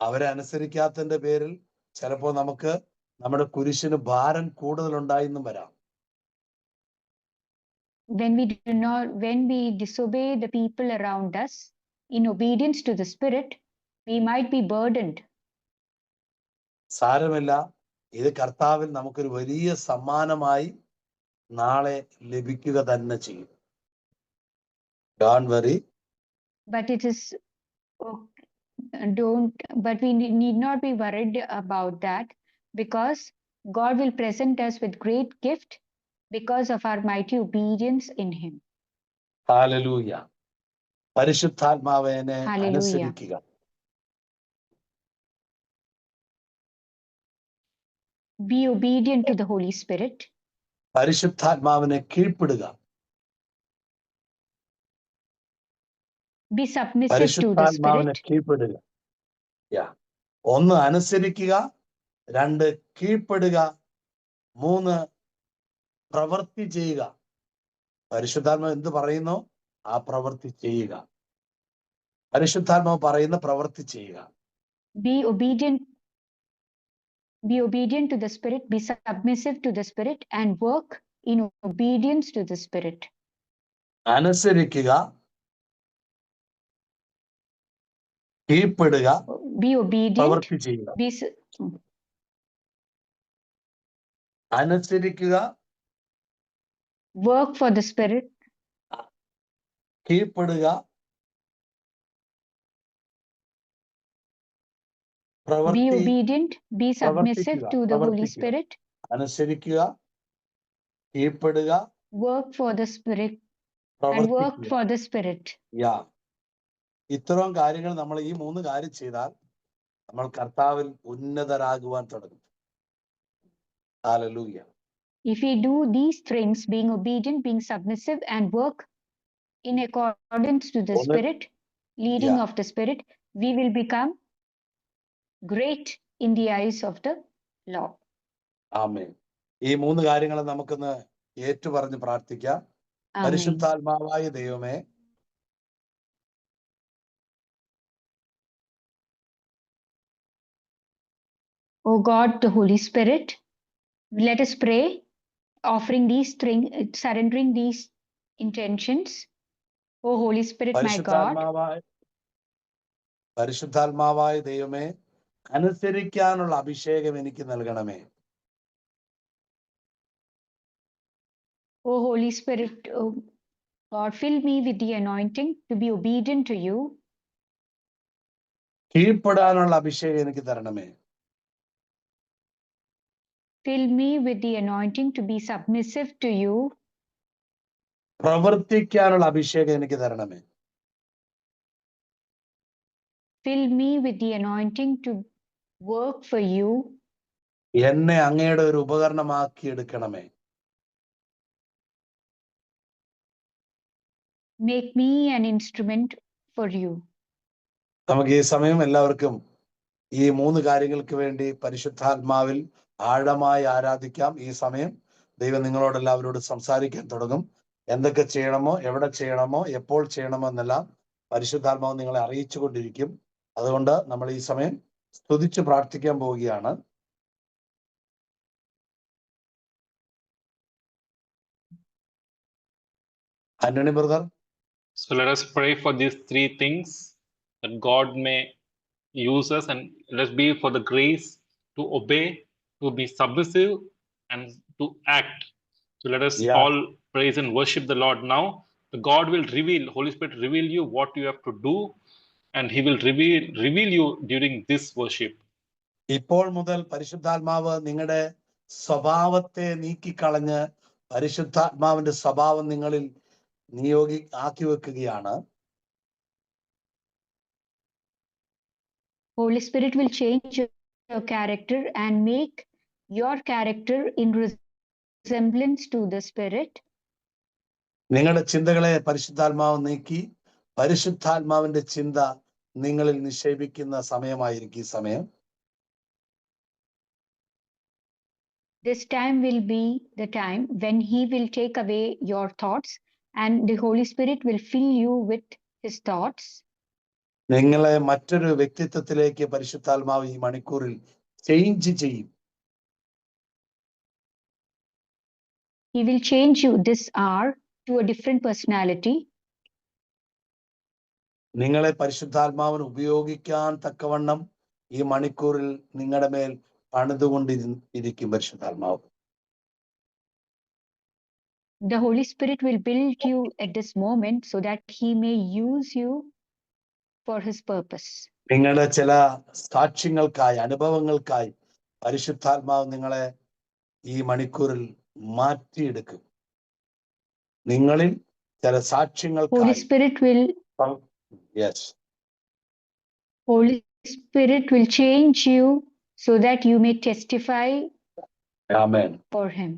അവരെ അനുസരിക്കാത്തതിന്റെ പേരിൽ ചിലപ്പോൾ നമുക്ക് നമ്മുടെ കുരിശിന് ഭാരം കൂടുതലുണ്ടായെന്നും വരാം. When we disobey the people around us in obedience to the Spirit, we might be burdened. സാരമില്ല, ഇത് കർത്താവിൽ നമുക്കൊരു വലിയ സമ്മാനമായി നാളെ ലഭിക്കുക തന്നെ ചെയ്യും. Don't worry. But we need not be worried about that, because God will present us with great gift because of our mighty obedience in Him. Hallelujah. പരിശുദ്ധാത്മാവിനെ അനുസരിക്കുക. Be obedient to the Holy Spirit. പരിശുദ്ധാത്മാവിനെ കീഴ്പ്പെടുക. Be submissive to the പരിശുദ്ധാത്മാവിനെ Spirit. കീഴ്പ്പെടുക. ഒന്ന് അനുസരിക്കുക, രണ്ട് കീഴ്പ്പെടുക, മൂന്ന് പ്രവൃത്തി ചെയ്യുക. പരിശുദ്ധാത്മാവ് എന്ത് പറയുന്നു ആ പ്രവൃത്തി ചെയ്യുക. പരിശുദ്ധാത്മാവ് പറയുന്ന പ്രവൃത്തി ചെയ്യുക. Be obedient to the Spirit, be submissive to the Spirit, and work in obedience to the Spirit. അനുസരിക്കുക, കീഴ്പ്പെടുക, Be obedient, പ്രവൃത്തി ചെയ്യുക. അനുസരിക്കുക, work for the Spirit, കീഴ്പ്പെടുക, be obedient, be submissive to the Holy Spirit, അനുസരിക്കുക, കീഴ്പ്പെടുക, work for the Spirit, and work for the Spirit. ഇത്തരം കാര്യങ്ങൾ നമ്മൾ ഈ മൂന്ന് കാര്യം ചെയ്താൽ നമ്മൾ കർത്താവിൽ ഉന്നതരാകുവാൻ തുടങ്ങും. Hallelujah. If we do these things, being obedient, being submissive, and work in accordance to the Spirit, leading of the Spirit, we will become great in the eyes of the Lord. ആമേൻ. ഈ മൂന്ന് കാര്യങ്ങൾ നമുക്കൊന്ന് ഏറ്റുപറഞ്ഞ് പ്രാർത്ഥിക്കാം. പരിശുദ്ധാത്മാവായ ദൈവമേ, O God, the Holy Spirit, let us pray, offering these things, surrendering these intentions. O Holy Spirit, my God, പരിശുദ്ധാത്മാവായ ദൈവമേ, അനുസരിക്കാനുള്ള അഭിഷേകം എനിക്ക് നൽകണമേ. O Holy Spirit, God, fill me with the anointing to be obedient to you. കീഴ്പ്പെടാനുള്ള അഭിഷേകം എനിക്ക് തരണമേ. Fill me with the anointing to be submissive to you. പ്രവർത്തിക്കാനുള്ള അഭിഷേകം എനിക്ക് തരണമേ. Fill me with the anointing to work for you. എന്നെ അങ്ങയുടെ ഒരു ഉപകരണമാക്കി എടുക്കണമേ. Make me an instrument for you. നമുക്ക് ഈ സമയം എല്ലാവർക്കും ഈ 3 കാര്യങ്ങൾക്ക് വേണ്ടി പരിശുദ്ധാത്മാവിൽ ആഴമായി ആരാധിക്കാം. ഈ സമയം ദൈവം നിങ്ങളോട് എല്ലാവരോടും സംസാരിക്കാൻ തുടങ്ങും. എന്തൊക്കെ ചെയ്യണമോ, എവിടെ ചെയ്യണമോ, എപ്പോൾ ചെയ്യണമോ എന്നെല്ലാം പരിശുദ്ധാത്മാവ് നിങ്ങളെ അറിയിച്ചു കൊണ്ടിരിക്കും. അതുകൊണ്ട് നമ്മൾ ഈ സമയം സ്തുതിച്ച് പ്രാർത്ഥിക്കാൻ പോവുകയാണ്. Antony brother. So let us pray for these 3 things, that God may use us, and let's be for the grace to obey, to be submissive, and to act. So let us all praise and worship the Lord now. The God will reveal, Holy Spirit reveal you what you have to do, and He will reveal you during this worship. ഇപ്പോൾ മുതൽ പരിശുദ്ധാത്മാവ് നിങ്ങളുടെ സ്വഭാവത്തെ നീക്കിക്കളഞ്ഞ് പരിശുദ്ധാത്മാവിന്റെ സ്വഭാവം നിങ്ങളിൽ ആക്കി വെക്കുകയാണ്. Holy Spirit will change your character and make your character in resemblance to the Spirit. നിങ്ങളുടെ ചിന്തകളെ പരിശുദ്ധാത്മാവ് നീക്കി പരിശുദ്ധാത്മാവിന്റെ ചിന്ത നിങ്ങളിൽ നിക്ഷേപിക്കുന്ന സമയമായിരിക്കും ഈ സമയം. This time will be the time when He will take away your thoughts and the Holy Spirit will fill you with His thoughts. നിങ്ങളെ മറ്റൊരു വ്യക്തിത്വത്തിലേക്ക് പരിശുദ്ധാത്മാവ് ഈ മണിക്കൂറിൽ ചേഞ്ച് ചെയ്യും. He will change you this hour to a different personality. നിങ്ങളെ പരിശുദ്ധാത്മാവിന് ഉപയോഗിക്കാൻ തക്കവണ്ണം ഈ മണിക്കൂറിൽ നിങ്ങളുടെ മേൽ പണിതുകൊണ്ടിരിക്കും പരിശുദ്ധാത്മാവ്. The Holy Spirit will build you at this moment so that He may use you for His purpose. നിങ്ങളുടെ ചില സാക്ഷ്യങ്ങൾക്കായി, അനുഭവങ്ങൾക്കായി പരിശുദ്ധാത്മാവ് നിങ്ങളെ ഈ മണിക്കൂറിൽ മാറ്റിയെടുക്കും. നിങ്ങളിൽ ചില സാക്ഷ്യങ്ങൾക്കായി Holy Spirit will Holy Spirit will change you so that you may testify for Him.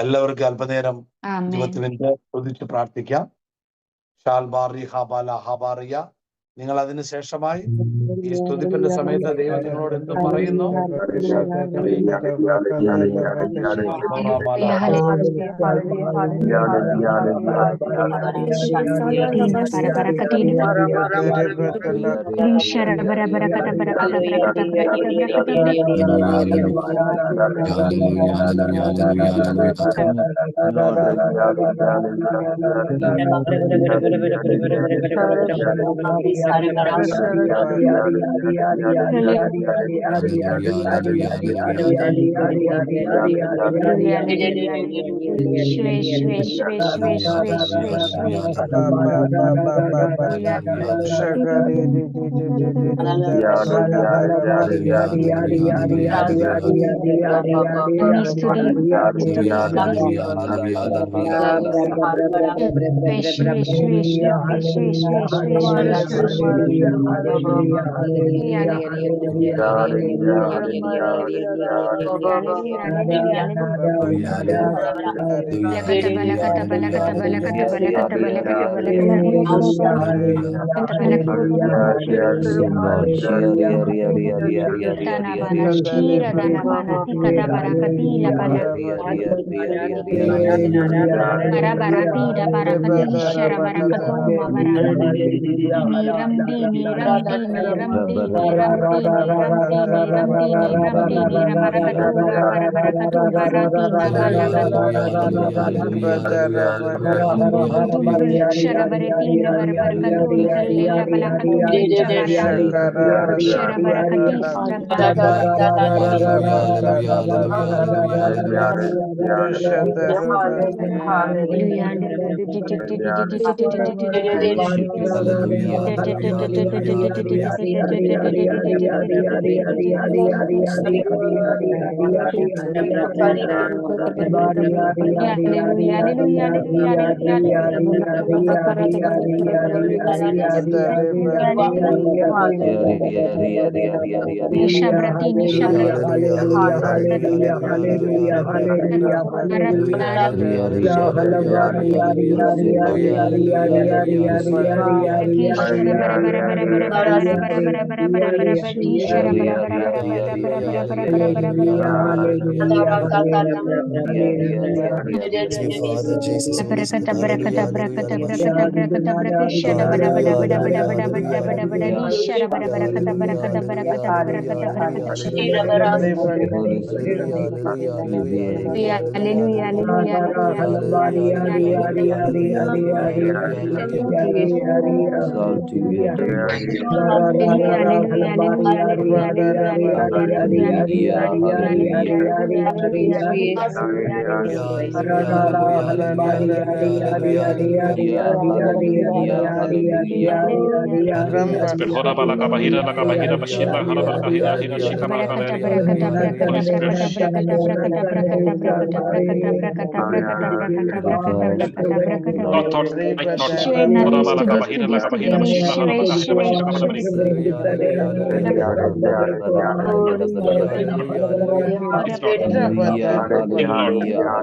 എല്ലാവർക്കും അല്പനേരം 20 മിനിറ്റ് സ്തുതിച്ച് പ്രാർത്ഥിക്കാം. നിങ്ങൾ അതിനുശേഷമായി ഈ സ്തുതിപ്പിന്റെ സമയത്ത് ദൈവം നിങ്ങളോട് എന്ത് പറയുന്നു?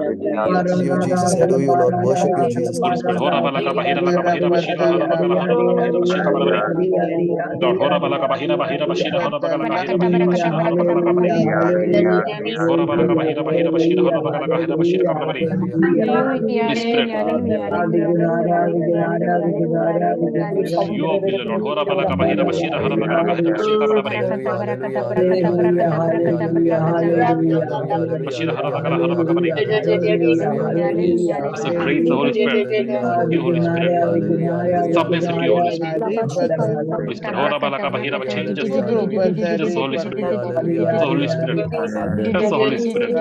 Father Jesus, Holy Spirit, you, Jesus, adore you, Lord, worship you, Jesus. Holy Spirit, hora balaka bahira laka bahira bashira hora bakala hora bakala bahira bashika balabari. Lord, hora balaka bahira bahira bashira hora bakala bahira bahira bashira hora bakala kabari. Hora balaka bahira bahira bashira hora bakala bahira bashira kabari. Holy Spirit, your will, Lord. Hora balaka bahira bashira hora bakala bahira bashika balabari. Bashira hora bakala hora bakabari. As a grace, the Holy Spirit. You, Holy Spirit. Submissive to you, Holy Spirit. Holy Spirit. Hora balaka bahira change us. Change us, Holy Spirit. The Holy Spirit. That's the Holy Spirit.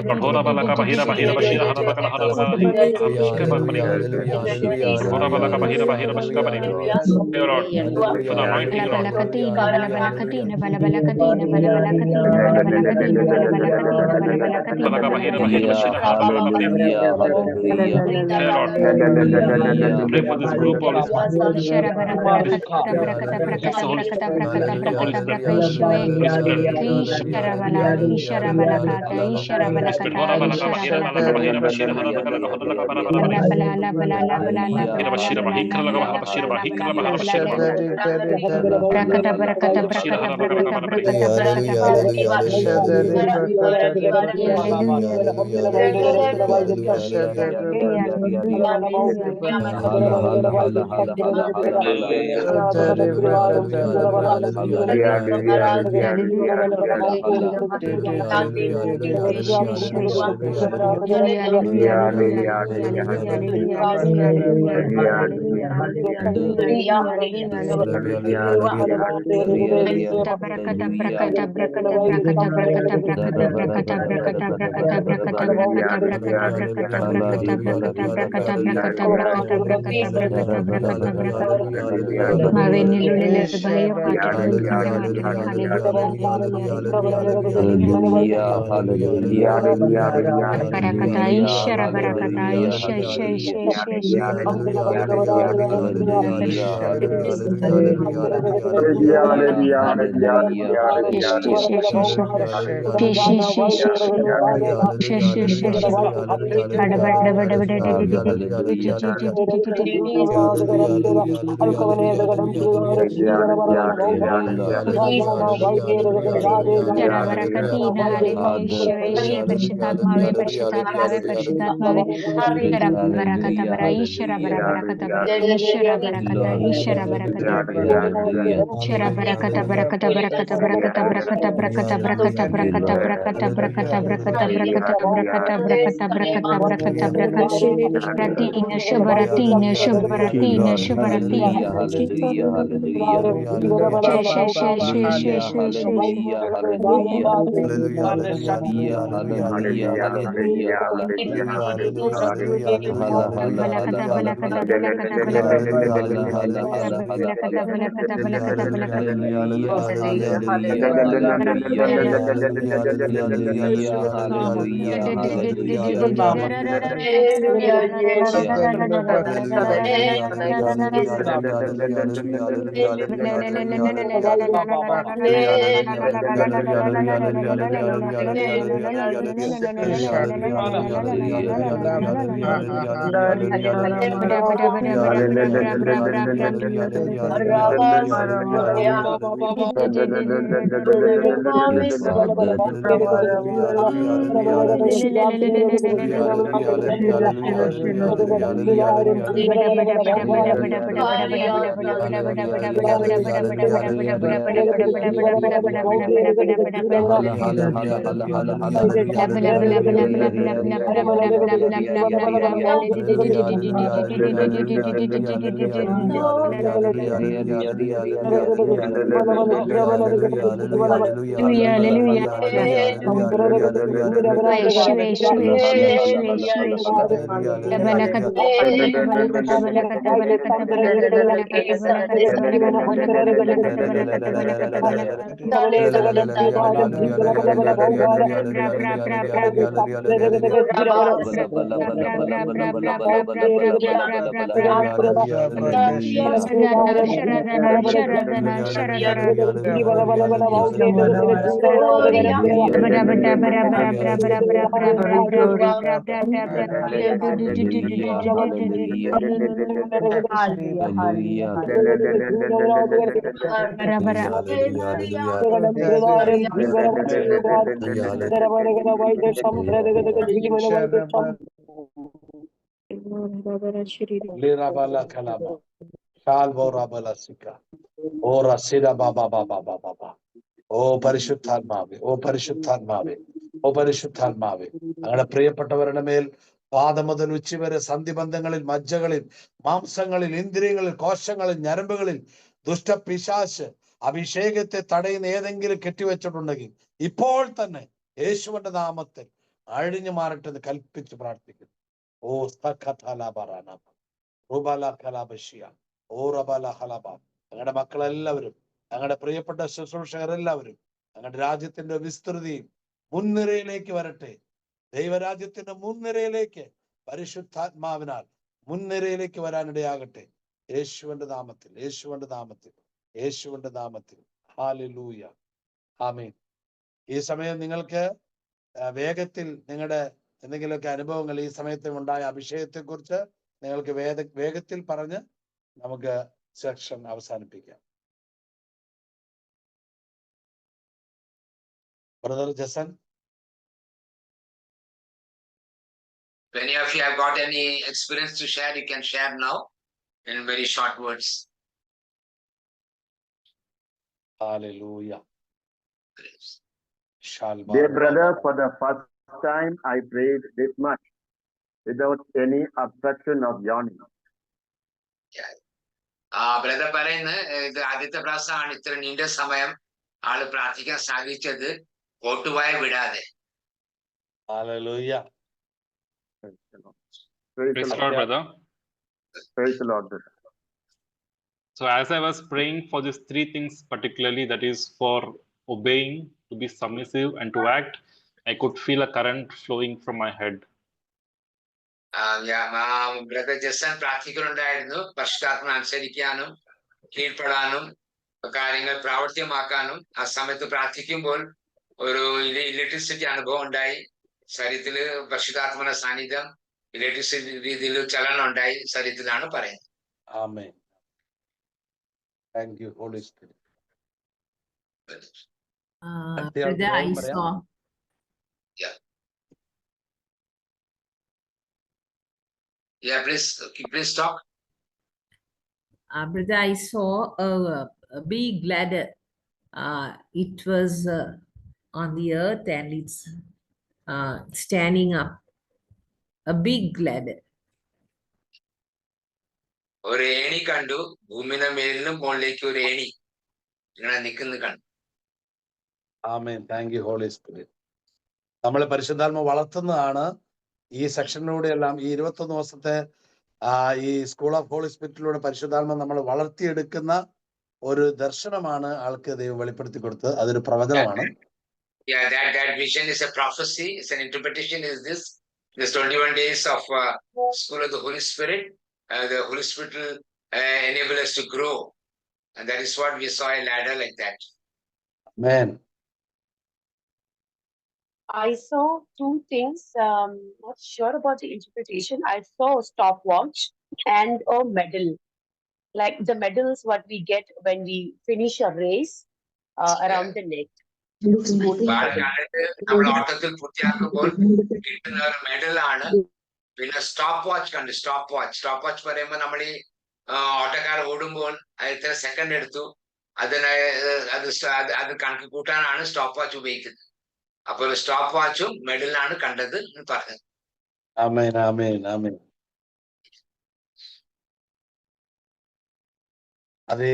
Lord, hora balaka bahira bashira hora bakala hora bakala bashika bakabari. Hora balaka bahira bashika bari. Hey Lord, for the anointing, Lord. Balaka bahira bashira hora bakala kabari. Hey Lord, pray for this group, Holy Spirit. Yes, Holy Spirit. Come, Holy Spirit. Holy Spirit. Holy Spirit. Hora balaka bahira balaka bahira bashira hora bakala hora bakala kabari. Bahira bashira bahikra laka bahira bashira bahikra bahira bashira bashira hora bakala kabari. ഓ പരിശുദ്ധാത്മാവേ, ഓ പരിശുദ്ധാത്മാവേ, ഓ പരിശുദ്ധാത്മാവേ, ഞങ്ങളുടെ പ്രിയപ്പെട്ടവരുടെ മേൽ പാദം മുതൽ ഉച്ചി വരെ സന്ധിബന്ധങ്ങളിൽ, മജ്ജകളിൽ, മാംസങ്ങളിൽ, ഇന്ദ്രിയങ്ങളിൽ, കോശങ്ങളിൽ, ഞരമ്പുകളിൽ ദുഷ്ടപിശാച് അഭിഷേകത്തെ തടയുന്ന ഏതെങ്കിലും കെട്ടിവെച്ചിട്ടുണ്ടെങ്കിൽ ഇപ്പോൾ തന്നെ യേശുവിന്റെ നാമത്തിൽ അഴിഞ്ഞു മാറട്ടെ എന്ന് കൽപ്പിച്ച് പ്രാർത്ഥിക്കുന്നു. ഓ ഞങ്ങളുടെ മക്കളെല്ലാവരും, ഞങ്ങളുടെ പ്രിയപ്പെട്ട ശുശ്രൂഷകരെല്ലാവരും ഞങ്ങളുടെ രാജ്യത്തിന്റെ വിസ്തൃതിയും മുൻനിരയിലേക്ക് വരട്ടെ. ദൈവരാജ്യത്തിന്റെ മുൻനിരയിലേക്ക് പരിശുദ്ധാത്മാവിനാൽ മുൻനിരയിലേക്ക് വരാനിടയാകട്ടെ. യേശുവിന്റെ നാമത്തിൽ, യേശുവിന്റെ നാമത്തിൽ, യേശുവിന്റെ നാമത്തിൽ. ഹല്ലേലൂയ, ആമേൻ. ഈ സമയം നിങ്ങൾക്ക് വേഗത്തിൽ നിങ്ങളുടെ എന്തെങ്കിലുമൊക്കെ അനുഭവങ്ങൾ ഈ സമയത്ത് ഉണ്ടായ അഭിഷേകത്തെ കുറിച്ച് നിങ്ങൾക്ക് വേഗത്തിൽ പറഞ്ഞ് നമുക്ക് സെക്ഷൻ അവസാനിപ്പിക്കാം. Brother Jason. If any of you have got any experience to share, you can share now in very short words. Hallelujah. Dear brother, for the first time I prayed this much without any obstruction of yawning. Brother പറയുന്നത് ഇത് ആദ്യത്തെ പ്രാവശ്യമാണ് ഇത്ര നീണ്ട സമയം ആള് പ്രാർത്ഥിക്കാൻ സാധിച്ചത്, കോട്ടുവായ വിടാതെ. Hallelujah. Praise the Lord, brother. Praise the Lord, brother. So as I was praying for these three things particularly, that is for obeying, to be submissive and to act, I could feel a current flowing from my head. Brother Jason പ്രാർത്ഥിക്കുന്നുണ്ടായിരുന്നു പരിശുദ്ധാത്മാവിനെ അനുസരിക്കാനും കീഴ്പ്പെടാനും കാര്യങ്ങൾ പ്രാവർത്തികമാക്കാനും. ആ സമയത്ത് പ്രാർത്ഥിക്കുമ്പോൾ ഒരു electricity അനുഭവം ഉണ്ടായി. ശരീരത്തില് പരിശുദ്ധാത്മാവിന്റെ സാന്നിധ്യം, ഇലക്ട്രിസിറ്റി രീതിയിൽ ചലനം ഉണ്ടായി ശരീരത്തിലാണ് പറയുന്നത്. ആമേൻ. Thank you, Holy Spirit. Brother, I saw. Yeah, please talk. Brother, I saw a big ladder. It was on the earth and it's standing up. A big ladder. ഒരു ഏണി കണ്ടു, ഭൂമിയുടെ മേലിനും മുകളിലേക്ക് ഒരു ഏണി ഇങ്ങനെ നിൽക്കുന്നത് കണ്ടു. Amen. Thank you Holy Spirit. നമ്മളെ പരിശുദ്ധാത്മ വളർത്തുന്നതാണ് ഈ സെക്ഷനിലൂടെ എല്ലാം. ഈ 21 ദിവസത്തെ ഈ സ്കൂൾ ഓഫ് ഹോളി സ്പിരിറ്റിലൂടെ പരിശുദ്ധാത്മ നമ്മൾ വളർത്തിയെടുക്കുന്ന ഒരു ദർശനമാണ് ആൾക്ക് ദൈവം വെളിപ്പെടുത്തി കൊടുത്തത്. അതൊരു പ്രവചനമാണ്. Yeah, that vision is a prophecy. It's an interpretation. Is this 21 days of School of the Holy Spirit? The Holy Spirit will enable us to grow, and that is what we saw a ladder like that. Amen. I saw two things. Not sure about the interpretation. I saw a stopwatch and a medal. Like the medal is what we get when we finish a race around the neck. നമ്മൾ ഓട്ടത്തിൽ പൂർത്തിയാക്കുമ്പോൾ കിട്ടുന്ന ഒരു മെഡലാണ്. പിന്നെ stop watch കണ്ടു. Stop watch പറയുമ്പോൾ നമ്മൾ ഈ ഓട്ടക്കാർ ഓടുമ്പോൾ അത് ഇത്ര സെക്കൻഡ് എടുത്തു, അത് കണക്ക് കൂട്ടാനാണ് സ്റ്റോപ്പ് വാച്ച് ഉപയോഗിക്കുന്നത്. അപ്പൊ ഒരു സ്റ്റോപ്പ് വാച്ചും മെഡലാണ് കണ്ടത് എന്ന് പറഞ്ഞത്. ആമേൻ, ആമേൻ, ആമേൻ. അത്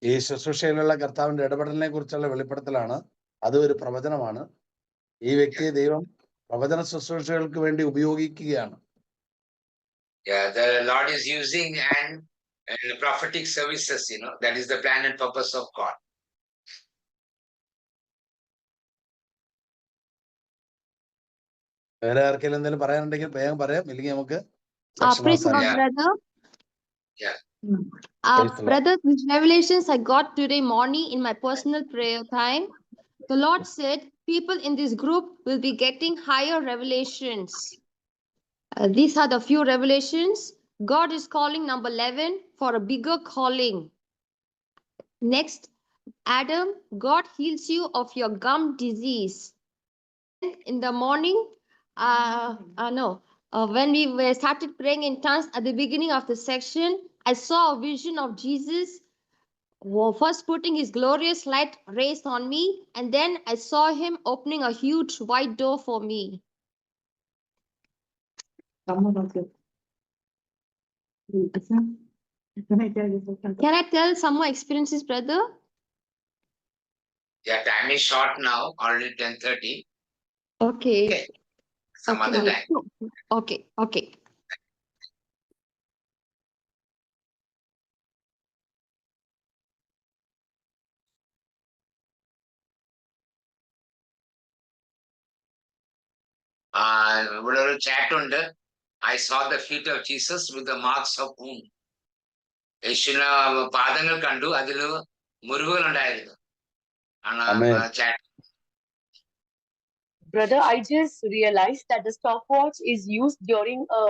ഈ ശുശ്രൂഷയിലുള്ള കർത്താവിന്റെ ഇടപെടലിനെ കുറിച്ചുള്ള വെളിപ്പെടുത്തലാണ്. അത് ഒരു പ്രവചനമാണ്. ഈ വ്യക്തിയെ ദൈവം പ്രവചന ശുശ്രൂഷകൾക്ക് വേണ്ടി ഉപയോഗിക്കുകയാണ്. Yeah, the Lord is using and prophetic services, that is the plan and purpose of God. വേറെ ആർക്കെങ്കിലും എന്തെങ്കിലും പറയാനുണ്ടെങ്കിൽ വേഗം പറയാം, ഇല്ലെങ്കിൽ നമുക്ക് Praise the Lord, brother. Yeah. Praise the Lord. Brother, these revelations I got today morning in my personal prayer time. The Lord said people in this group will be getting higher revelations. These are the few revelations. God is calling number 11 for a bigger calling. Next, Adam, God heals you of your gum disease. In the morning, when we started praying in tongues at the beginning of the section, I saw a vision of Jesus first putting his glorious light rays on me, and then I saw him opening a huge wide door for me. Can I tell some more experiences, brother? Yeah, time is short now, already 10:30. Okay. Some other time. Okay. ഇവിടെ ഒരു chat ഉണ്ട്. I saw the feet of Jesus with the marks of wound. യേശുവിന്റെ പാദങ്ങൾ കണ്ടു, അതിൽ മുറിവുകൾ ഉണ്ടായിരുന്നു. Chat. Brother, I just realized that the stopwatch is used during a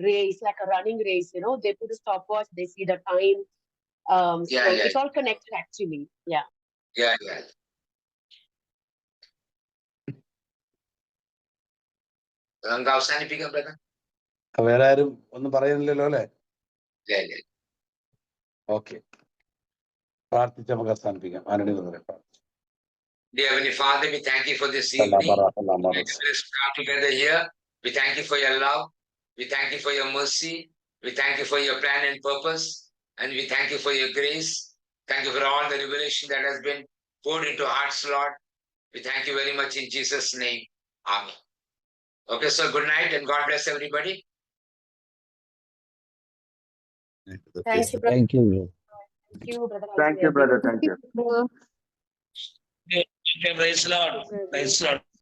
race, like a running race. They put a stopwatch, they see the time. Yeah. It's all connected actually. Yeah. നമുക്ക് അവസാനിപ്പിക്കാം brother. വേറെ ആരും ഒന്നും പറയുന്നില്ലല്ലോ അല്ലെ? Okay, പ്രാർത്ഥിച്ച് നമുക്ക് അവസാനിപ്പിക്കാം. ആരുടെ Dear Heavenly Father, we thank you for this evening. Let's come together here. We thank you for your love. We thank you for your mercy. We thank you for your plan and purpose. And we thank you for your grace. Thank you for all the revelation that has been poured into hearts, Lord. We thank you very much in Jesus' name. Amen. Okay, so good night and God bless everybody. Thank you, brother. Thank you. Thank you, brother. Thank you, brother. Thank you. Brother. Praise the Lord. Praise the Lord.